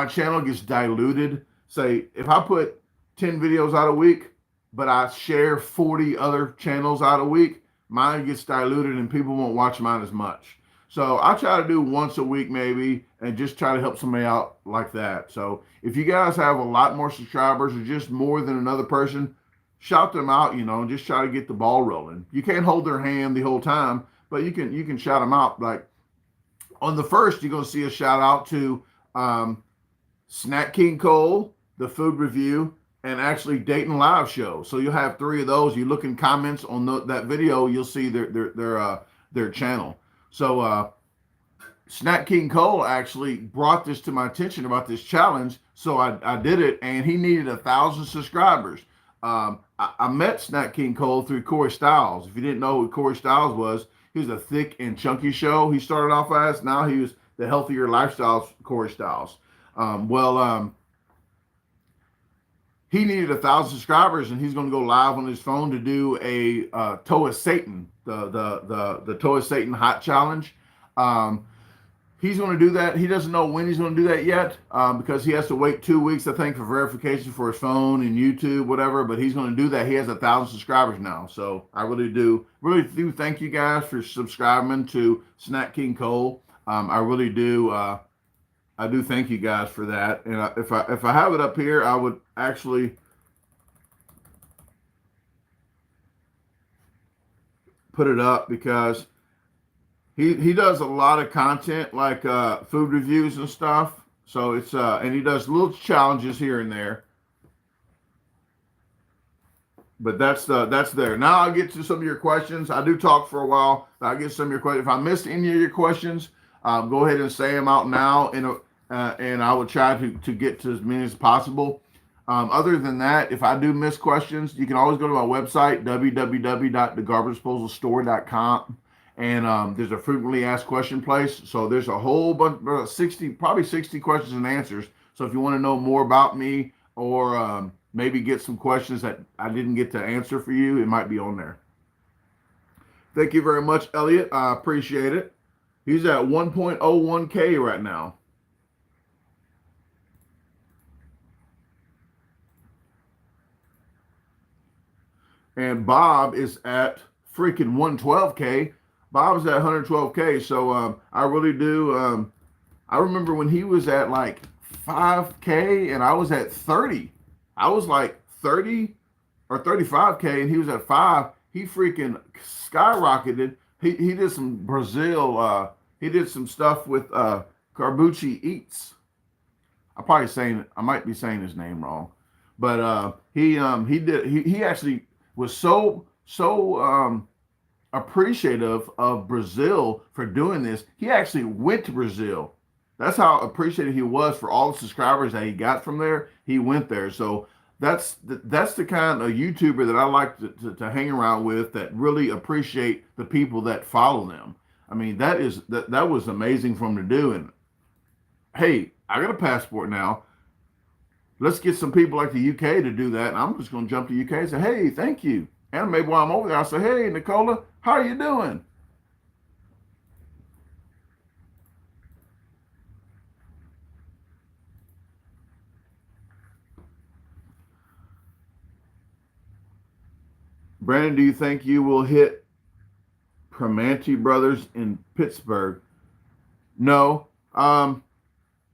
channel gets diluted. Say if I put 10 videos out a week, but I share 40 other channels out a week, mine gets diluted and people won't watch mine as much. So I try to do once a week maybe and just try to help somebody out like that. So if you guys have a lot more subscribers or just more than another person, shout them out, you know, and just try to get the ball rolling. You can't hold their hand the whole time, but you can shout them out. Like on the first, you're going to see a shout out to Snack King Cole, the food review, and actually Dayton Live Show. So you'll have 3 of those. You look in comments on that video, you'll see their channel. So Snack King Cole actually brought this to my attention about this challenge. So I did it, and he needed 1,000 subscribers. I met Snack King Cole through Corey Styles. If you didn't know who Corey Styles was, he was a thick and chunky show. He started off as, now he was the healthier lifestyles Corey Styles. He needed 1,000 subscribers, and he's going to go live on his phone to do a Toe of Satan, the Toe of Satan hot challenge. He's going to do that. He doesn't know when he's going to do that yet because he has to wait 2 weeks, I think, for verification for his phone and YouTube, whatever. But he's going to do that. He has 1,000 subscribers now, so I really do thank you guys for subscribing to Snack King Cole. I really do. I do thank you guys for that. And if I have it up here, I would actually put it up because he does a lot of content like food reviews and stuff. So it's and he does little challenges here and there. But that's there. Now I'll get to some of your questions. I do talk for a while. I'll get some of your questions. If I missed any of your questions, go ahead and say them out now, and I will try to get to as many as possible. Other than that, if I do miss questions, you can always go to my website, www.DaGarbageDisposalstore.com, and there's a frequently asked question place. So there's a whole bunch, probably 60 questions and answers. So if you want to know more about me or maybe get some questions that I didn't get to answer for you, it might be on there. Thank you very much, Elliot. I appreciate it. He's at 1.01K right now. And Bob is at freaking 112K. Bob's at 112K. So I really do. I remember when he was at like 5K and I was at 30. I was like 30 or 35K and he was at 5. He freaking skyrocketed. He did some Brazil. He did some stuff with Carbucci Eats. I might be saying his name wrong, but he actually was so appreciative of Brazil for doing this. He actually went to Brazil. That's how appreciative he was for all the subscribers that he got from there. He went there. So that's the kind of YouTuber that I like to hang around with, that really appreciate the people that follow them. I mean, that was amazing for him to do. And hey, I got a passport now. Let's get some people like the UK to do that. And I'm just going to jump to the UK and say, hey, thank you. And maybe while I'm over there, I'll say, hey, Nicola, how are you doing? Brandon, do you think you will hit Primanti Brothers in Pittsburgh? No. I'm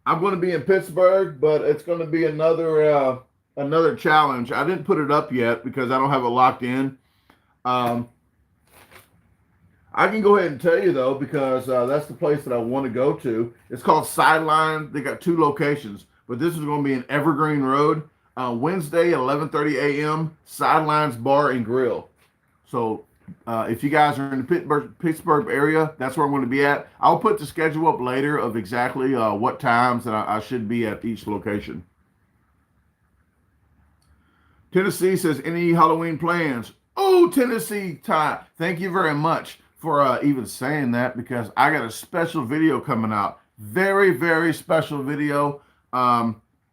going to be in Pittsburgh, but it's going to be another challenge. I didn't put it up yet because I don't have it locked in. I can go ahead and tell you though, because that's the place that I want to go to. It's called Sideline. They got 2 locations, but this is going to be in Evergreen Road, Wednesday at 11:30 a.m. Sidelines Bar and Grill. So if you guys are in the Pittsburgh area, that's where I'm going to be at. I'll put the schedule up later of exactly what times that I should be at each location. Tennessee says, any Halloween plans? Oh, Tennessee, Ty, thank you very much for even saying that, because I got a special video coming out. Very, very special video.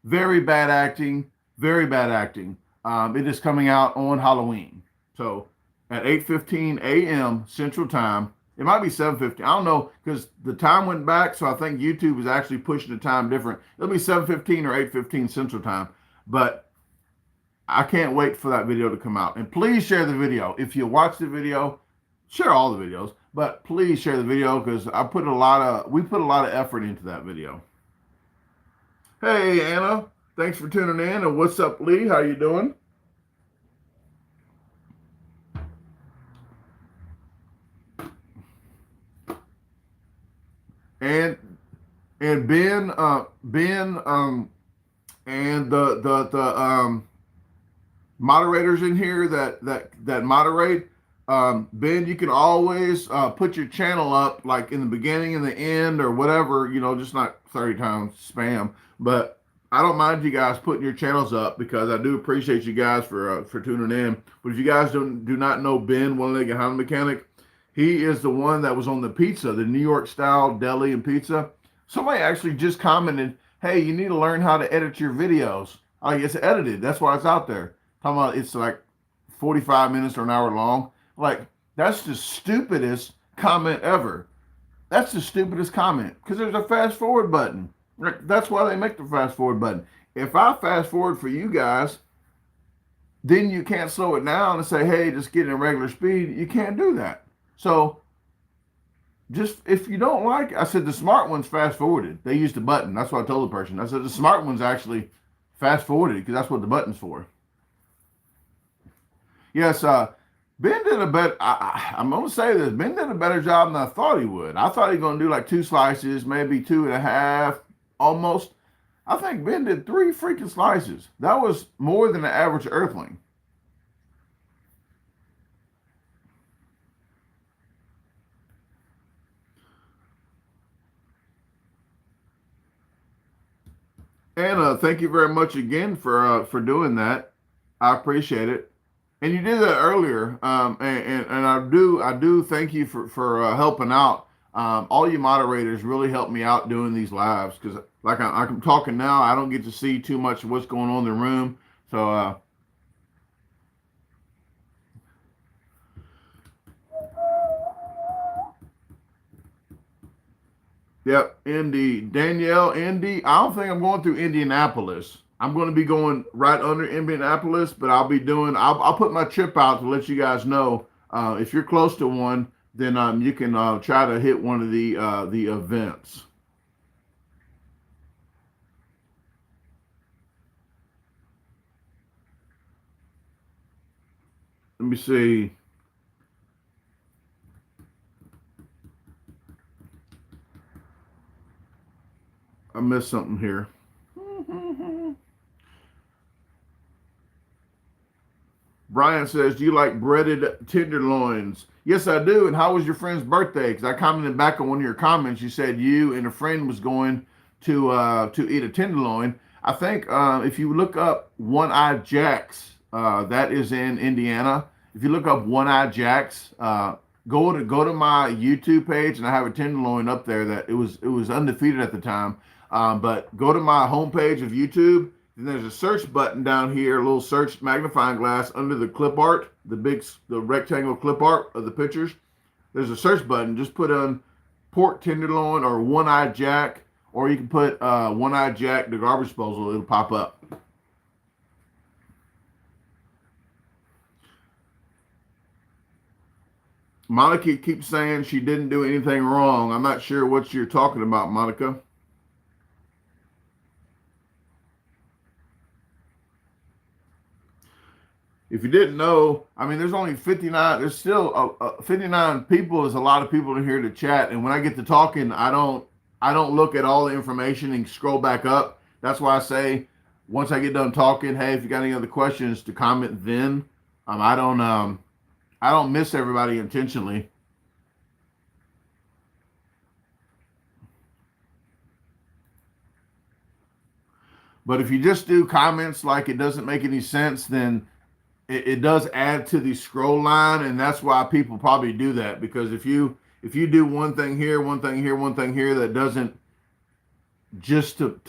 Very bad acting. Very bad acting. It is coming out on Halloween. So at 8:15 a.m. Central Time. It might be 7:15. I don't know, because the time went back, so I think YouTube is actually pushing the time different. It'll be 7:15 or 8:15 Central Time. But I can't wait for that video to come out. And please share the video. If you watch the video, share all the videos, but please share the video, because we put a lot of effort into that video. Hey Anna, thanks for tuning in. And what's up, Lee? How you doing? And Ben and the moderators in here that moderate. Ben, you can always put your channel up, like in the beginning and the end or whatever, just not 30 times spam. But I don't mind you guys putting your channels up, because I do appreciate you guys for tuning in. But if you guys do not know Ben, one-legged Honda mechanic, he is the one that was on the pizza, the New York style deli and pizza. Somebody actually just commented, hey, you need to learn how to edit your videos. Like, it's edited. That's why it's out there. Talking about it's like 45 minutes or an hour long. Like, that's the stupidest comment ever. That's the stupidest comment, because there's a fast forward button. That's why they make the fast forward button. If I fast forward for you guys, then you can't slow it down and say, hey, just get in regular speed. You can't do that. So just, if you don't like it, I said the smart ones fast forwarded. They used the button. That's what I told the person. I said the smart ones actually fast forwarded, because that's what the button's for. Yes, Ben did a better, I'm going to say this, Ben did a better job than I thought he would. I thought he was going to do like 2 slices, maybe 2.5, almost. I think Ben did 3 freaking slices. That was more than the average earthling. And thank you very much again for doing that. I appreciate it. And you did that earlier, and I do thank you for helping out. All you moderators really helped me out doing these lives, because like I'm talking now, I don't get to see too much of what's going on in the room. So yep, Indy, Danielle, Indy. I don't think I'm going through Indianapolis. I'm going to be going right under Indianapolis, but I'll put my trip out to let you guys know. If you're close to one, then you can try to hit one of the events. Let me see. I missed something here. Brian says, do you like breaded tenderloins? Yes, I do. And how was your friend's birthday? Because I commented back on one of your comments. You said you and a friend was going to eat a tenderloin. I think if you look up One-Eyed Jack's, that is in Indiana. If you look up One-Eyed Jack's, go to my YouTube page, and I have a tenderloin up there that it was undefeated at the time. But go to my homepage of YouTube. Then there's a search button down here, a little search magnifying glass under the clip art, the rectangle clip art of the pictures. There's a search button. Just put on pork tenderloin or One-Eyed Jack, or you can put One-Eyed Jack DaGarbageDisposal. It'll pop up. Monica keeps saying she didn't do anything wrong. I'm not sure what you're talking about, Monica. If you didn't know, I mean, there's only 59. There's still 59 people is a lot of people in here to chat. And when I get to talking, I don't look at all the information and scroll back up. That's why I say once I get done talking, hey, if you got any other questions, to comment then. I don't miss everybody intentionally. But if you just do comments like it doesn't make any sense, then it does add to the scroll line, and that's why people probably do that. Because if you do one thing here, one thing here, one thing here that doesn't just to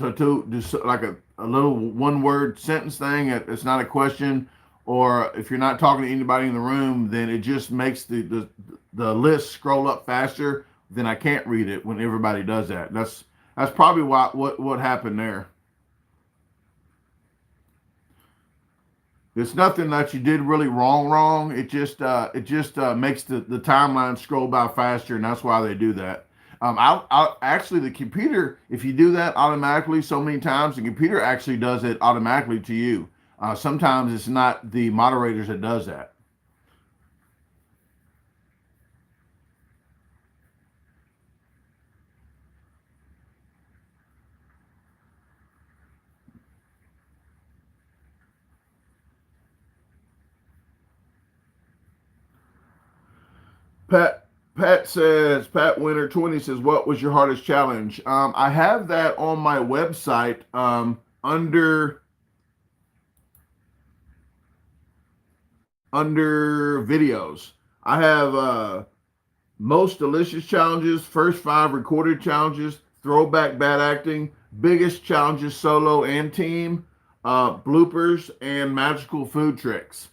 just like a little one word sentence thing, it's not a question, or if you're not talking to anybody in the room, then it just makes the list scroll up faster. Then I can't read it when everybody does that. That's probably what happened there. It's nothing that you did really wrong. It just makes the timeline scroll by faster, and that's why they do that. I'll actually the computer, if you do that automatically so many times, the computer actually does it automatically to you. Sometimes it's not the moderators that does that. Pat Pat Winter 20 says, what was your hardest challenge? I have that on my website under videos. I have most delicious challenges, first 5 recorded challenges, throwback bad acting, biggest challenges solo and team, bloopers, and magical food tricks.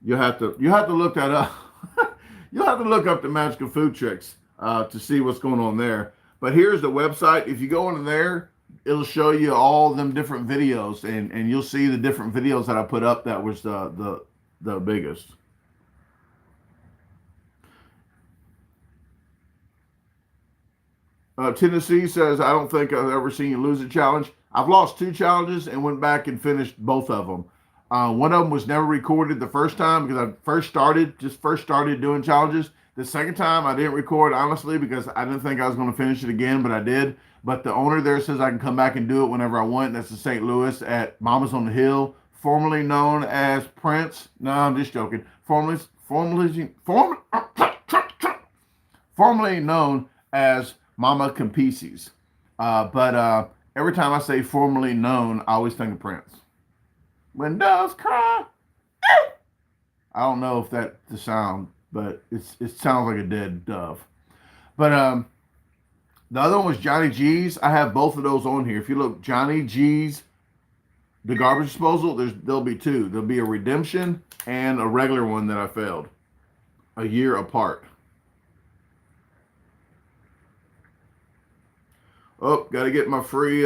You have to look that up. You'll have to look up the magical food tricks to see what's going on there. But here's the website. If you go into there, it'll show you all them different videos, and you'll see the different videos that I put up. That was the biggest. Tennessee says, I don't think I've ever seen you lose a challenge. I've lost 2 challenges and went back and finished both of them. One of them was never recorded the first time because I first started doing challenges. The second time I didn't record, honestly, because I didn't think I was going to finish it again, but I did. But the owner there says I can come back and do it whenever I want. That's in St. Louis at Mama's on the Hill, formerly known as Prince. No, I'm just joking. Formerly known as Mama Campese's. But every time I say formerly known, I always think of Prince. When doves cry. I don't know if that's the sound, but it sounds like a dead dove. But the other one was Johnny G's. I have both of those on here. If you look Johnny G's, the garbage disposal, there'll be 2. There'll be a redemption and a regular one that I failed a year apart. Oh, got to get my free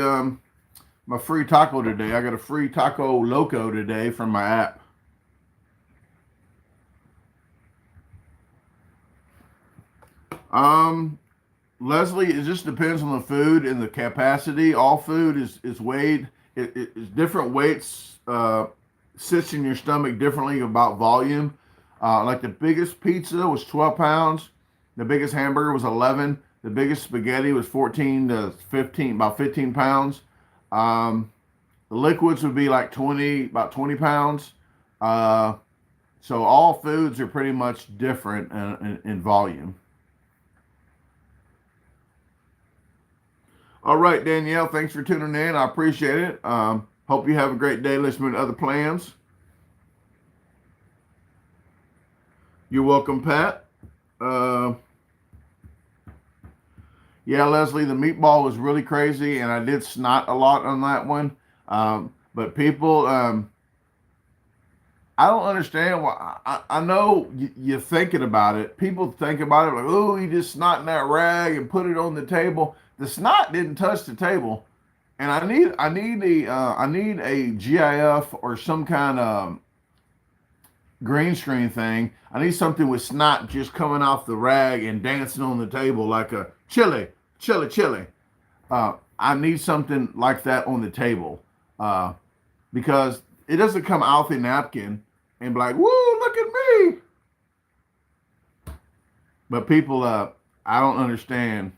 taco today. I got a free Taco Loco today from my app. Leslie, it just depends on the food and the capacity. All food is weighed. It's different weights. Sits in your stomach differently about volume. Like the biggest pizza was 12 pounds. The biggest hamburger was 11. The biggest spaghetti was 14 to 15, about 15 pounds. The liquids would be like about 20 pounds. So all foods are pretty much different in volume. All right, Danielle, thanks for tuning in. I appreciate it. Hope you have a great day listening to other plans. You're welcome, Pat. Yeah, Leslie, the meatball was really crazy, and I did snot a lot on that one. But people, I don't understand why. I know you're thinking about it. People think about it like, oh, he just snot in that rag and put it on the table. The snot didn't touch the table, and I need a GIF or some kind of green screen thing. I need something with snot just coming off the rag and dancing on the table like a chili, chili, chili. I need something like that on the table because it doesn't come out the napkin and be like, woo, look at me. But people, I don't understand.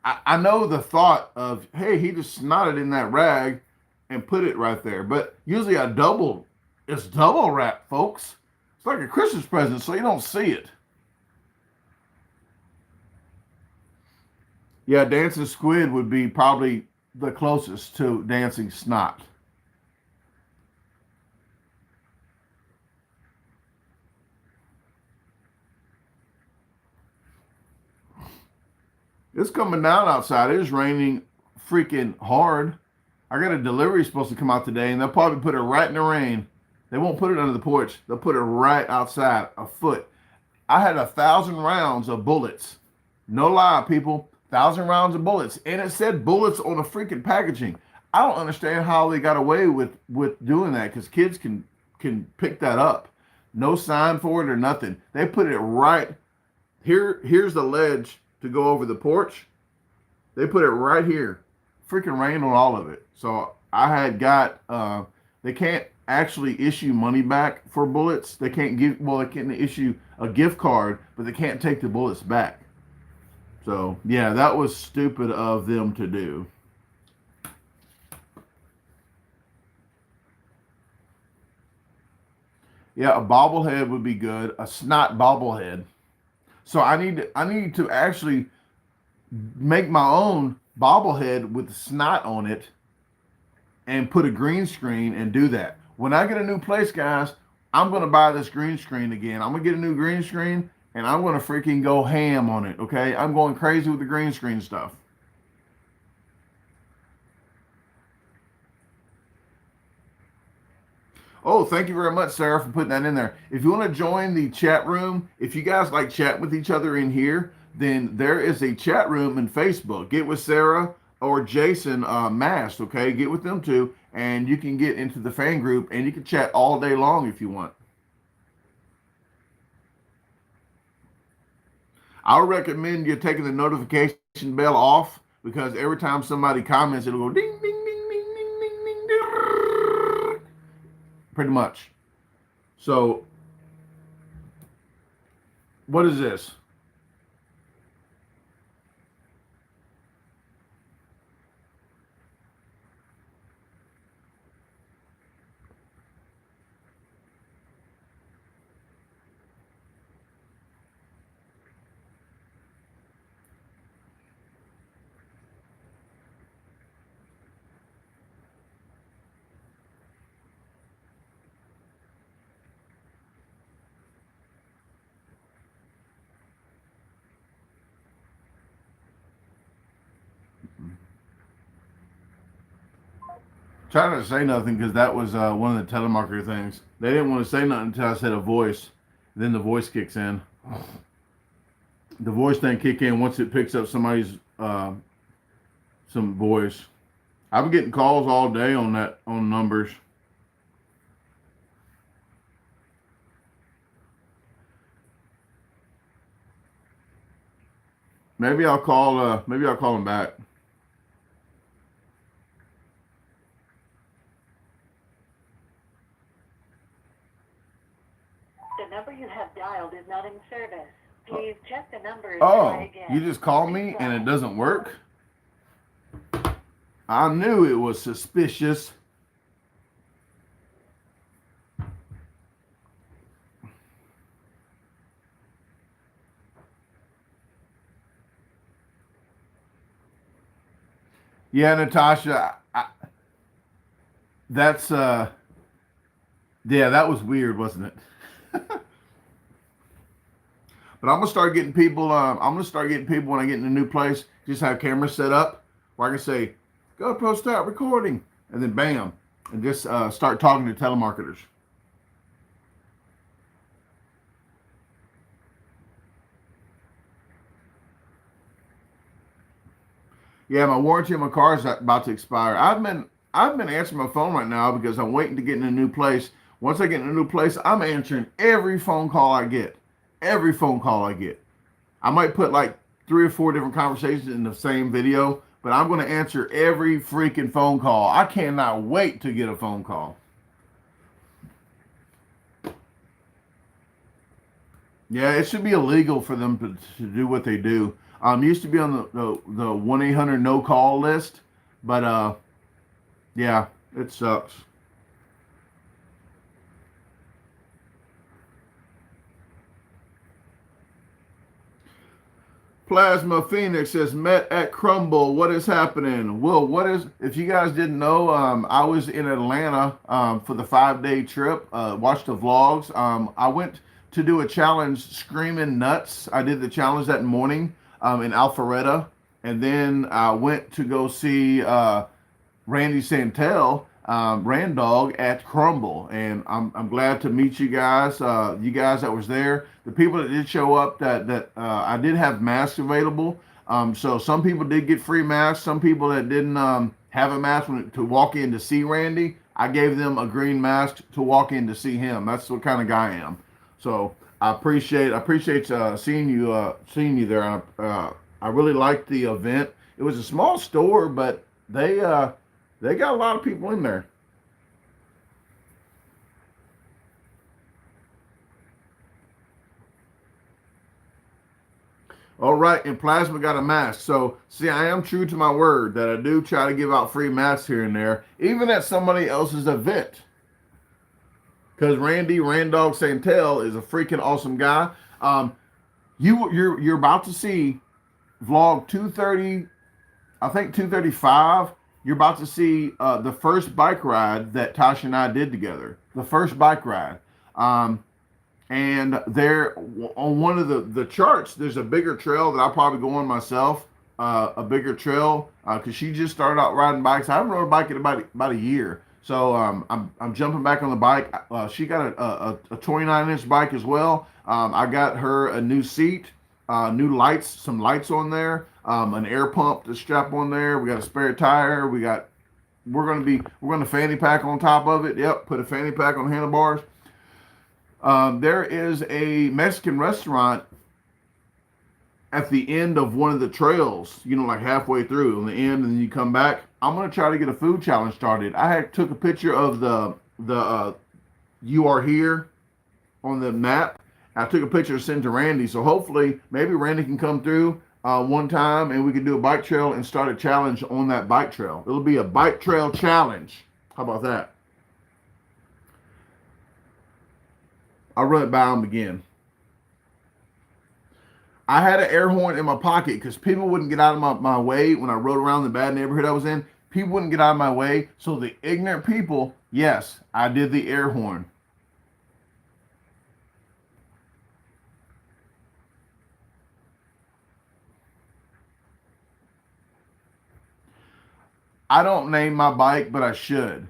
I know the thought of, hey, he just snotted in that rag and put it right there. But usually it's double wrap, folks. It's like a Christmas present, so you don't see it. Yeah, dancing squid would be probably the closest to dancing snot. It's coming down outside. It is raining freaking hard. I got a delivery supposed to come out today, and they'll probably put it right in the rain. They won't put it under the porch. They'll put it right outside, a foot. I had 1,000 rounds of bullets. No lie, people. 1,000 rounds of bullets. And it said bullets on the freaking packaging. I don't understand how they got away with doing that, because kids can pick that up. No sign for it or nothing. They put it right here. Here's the ledge to go over the porch. They put it right here. Freaking rain on all of it. So I had got, they can't actually issue money back for bullets. They can't they can issue a gift card, but they can't take the bullets back. So yeah, that was stupid of them to do. Yeah, a bobblehead would be good. A snot bobblehead. So I need to actually make my own bobblehead with snot on it and put a green screen and do that. When I get a new place, guys, I'm going to buy this green screen again. I'm going to get a new green screen and I'm going to freaking go ham on it, okay? I'm going crazy with the green screen stuff. Oh, thank you very much, Sarah, for putting that in there. If you want to join the chat room, if you guys like chat with each other in here, then there is a chat room in Facebook. Get with Sarah or Jason Mast, okay? Get with them too, and you can get into the fan group, and you can chat all day long if you want. I would recommend you taking the notification bell off, because every time somebody comments, it'll go ding, ding, ding, ding, ding, ding, ding, ding, pretty much. So, what is this? Trying to say nothing because that was one of the telemarketer things. They didn't want to say nothing until I said a voice. Then the voice kicks in. The voice thing kick in once it picks up somebody's some voice. I've been getting calls all day on numbers. Maybe I'll call him back. The number you have dialed is not in service. Please check the number and Oh, try again. you just called me and it doesn't work? I knew it was suspicious. Yeah, Natasha, that's yeah, that was weird, wasn't it? But I'm gonna start getting people. I'm gonna start getting people when I get in a new place. Just have cameras set up where I can say, "GoPro, start recording," and then bam, and just start talking to telemarketers. Yeah, my warranty on my car is about to expire. I've been answering my phone right now because I'm waiting to get in a new place Once I get in a new place, I'm answering every phone call I get. Every phone call I get. I might put like 3 or 4 different conversations in the same video, but I'm going to answer every freaking phone call. I cannot wait to get a phone call. Yeah, it should be illegal for them to do what they do. Used to be on the 1-800-NO-CALL list, but yeah, it sucks. Plasma Phoenix says, met at Crumble. What is happening? Will, if you guys didn't know, I was in Atlanta for the 5-day trip. Watched the vlogs. I went to do a challenge, Screaming Nuts. I did the challenge that morning in Alpharetta. And then I went to go see Randy Santel, Randog at Crumble, and I'm glad to meet you guys. You guys that was there, the people that did show up, that I did have masks available. So some people did get free masks. Some people that didn't have a mask to walk in to see Randy, I gave them a green mask to walk in to see him. That's what kind of guy I am. So I appreciate seeing you there. I really liked the event. It was a small store, but they got a lot of people in there. All right, and Plasma got a mask. So, see, I am true to my word that I do try to give out free masks here and there, even at somebody else's event. Because Randy Randog Santel is a freaking awesome guy. You're about to see vlog 230, I think 235. You're about to see the first bike ride that Tasha and I did together. The first bike ride. And there, on one of the charts, there's a bigger trail that I'll probably go on myself. A bigger trail, because she just started out riding bikes. I haven't rode a bike in about a year. So I'm jumping back on the bike. She got a 29-inch bike as well. I got her a new seat, new lights, some lights on there, an air pump to strap on there. We got a spare tire. We're gonna fanny pack on top of it. Yep, put a fanny pack on the handlebars. There is a Mexican restaurant at the end of one of the trails, like halfway through on the end, and then you come back. I'm going to try to get a food challenge started. I took a picture of the You Are Here on the map. I took a picture to send to Randy, so hopefully maybe Randy can come through one time and we can do a bike trail and start a challenge on that bike trail. It'll be a bike trail challenge. How about that? I'll run it by him again. I had an air horn in my pocket because people wouldn't get out of my way when I rode around the bad neighborhood I was in. People wouldn't get out of my way. So the ignorant people, yes, I did the air horn. I don't name my bike, but I should.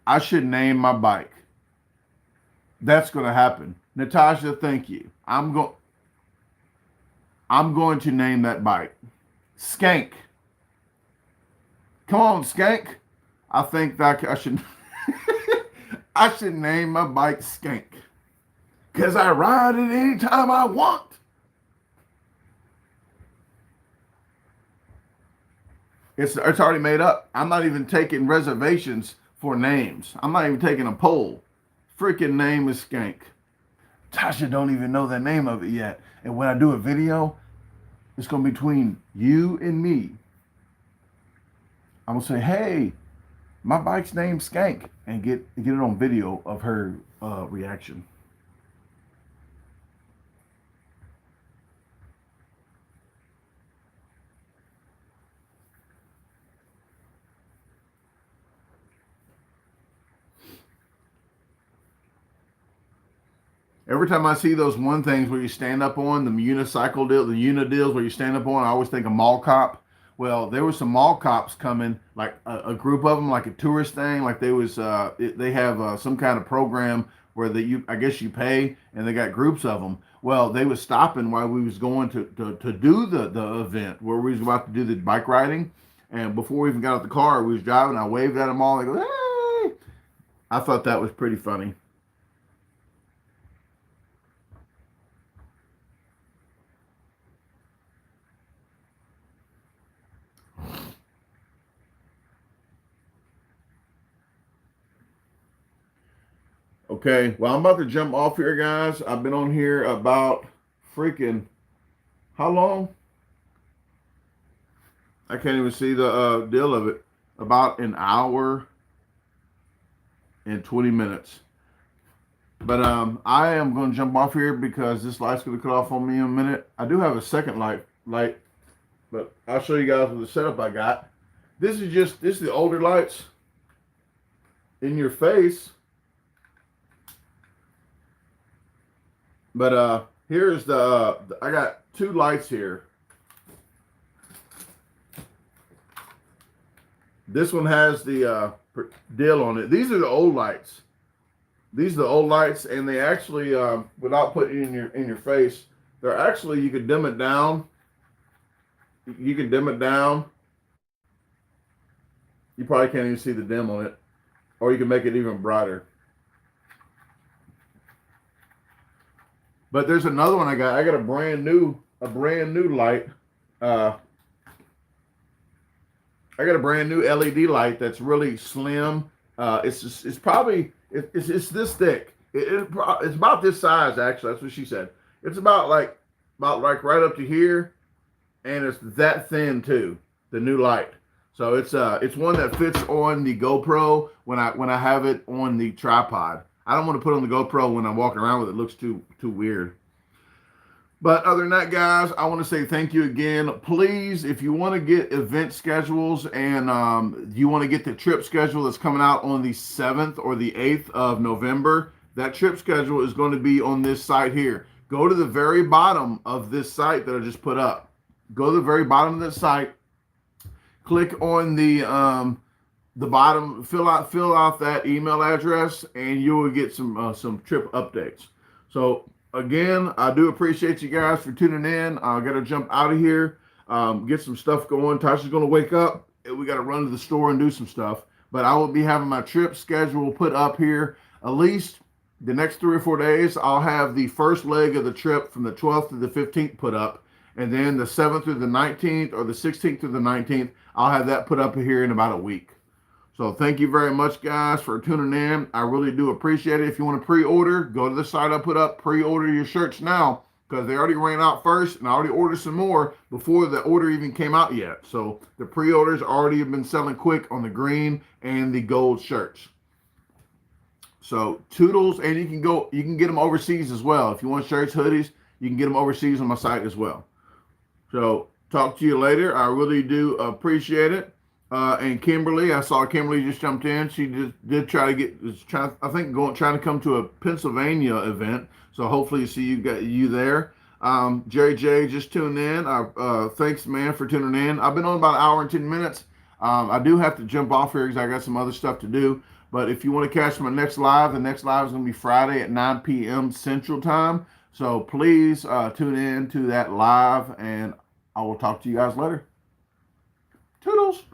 I should name my bike. That's going to happen. Natasha, thank you. I'm going to name that bike Skank. Come on, Skank. I think that I should I should name my bike Skank. Because I ride it anytime I want. It's already made up. I'm not even taking reservations for names. I'm not even taking a poll. Freaking name is Skank. Tasha don't even know the name of it yet. And when I do a video, it's going to be between you and me. I'm going to say, hey, my bike's named Skank, and get it on video of her reaction. Every time I see those one things where you stand up on, the unicycle deal, the deals where you stand up on, I always think of mall cop. Well, there was some mall cops coming, like a group of them, like a tourist thing. Like they have some kind of program where I guess you pay, and they got groups of them. Well, they was stopping while we was going to do the event where we was about to do the bike riding. And before we even got out the car, we was driving. I waved at them all. They go, hey! I thought that was pretty funny. Okay, well, I'm about to jump off here, guys. I've been on here about freaking how long? I can't even see the deal of it. About an hour and 20 minutes. But I am going to jump off here because this light's going to cut off on me in a minute. I do have a second light, but I'll show you guys with the setup I got. This is the older lights in your face. But here's I got two lights here. This one has the deal on it. These are the old lights. These are the old lights, and they actually, without putting it in your face, they're actually, you can dim it down. You can dim it down. You probably can't even see the dim on it, or you can make it even brighter. But there's another one I got. I got a brand new light. I got a brand new LED light that's really slim. It's this thick. It's about this size, actually. That's what she said. It's about like right up to here, and it's that thin too. The new light. So it's one that fits on the GoPro when I have it on the tripod. I don't want to put on the GoPro when I'm walking around with it. It looks too weird. But other than that, guys, I want to say thank you again. Please, if you want to get event schedules and you want to get the trip schedule that's coming out on the 7th or the 8th of November, that trip schedule is going to be on this site here. Go to the very bottom of this site that I just put up. Go to the very bottom of this site. Click on the bottom. Fill out that email address, and you will get some trip updates. So again, I do appreciate you guys for tuning in. I got to jump out of here, get some stuff going. Tasha's going to wake up, and we got to run to the store and do some stuff. But I will be having my trip schedule put up here at least the next 3 or 4 days. I'll have the first leg of the trip from the 12th to the 15th put up. And then the 7th through the 19th or the 16th through the 19th, I'll have that put up here in about a week. So thank you very much, guys, for tuning in. I really do appreciate it. If you want to pre-order, go to the site I put up. Pre-order your shirts now because they already ran out first, and I already ordered some more before the order even came out yet. So the pre-orders already have been selling quick on the green and the gold shirts. So toodles, and you can get them overseas as well. If you want shirts, hoodies, you can get them overseas on my site as well. So talk to you later. I really do appreciate it. And Kimberly, I saw Kimberly just jumped in. She did try to come to a Pennsylvania event. So hopefully see you there. Jerry J just tuned in. Thanks, man, for tuning in. I've been on about an hour and 10 minutes. I do have to jump off here because I got some other stuff to do. But if you want to catch my next live, the next live is going to be Friday at 9 p.m. Central Time. So please tune in to that live, and I will talk to you guys later. Toodles.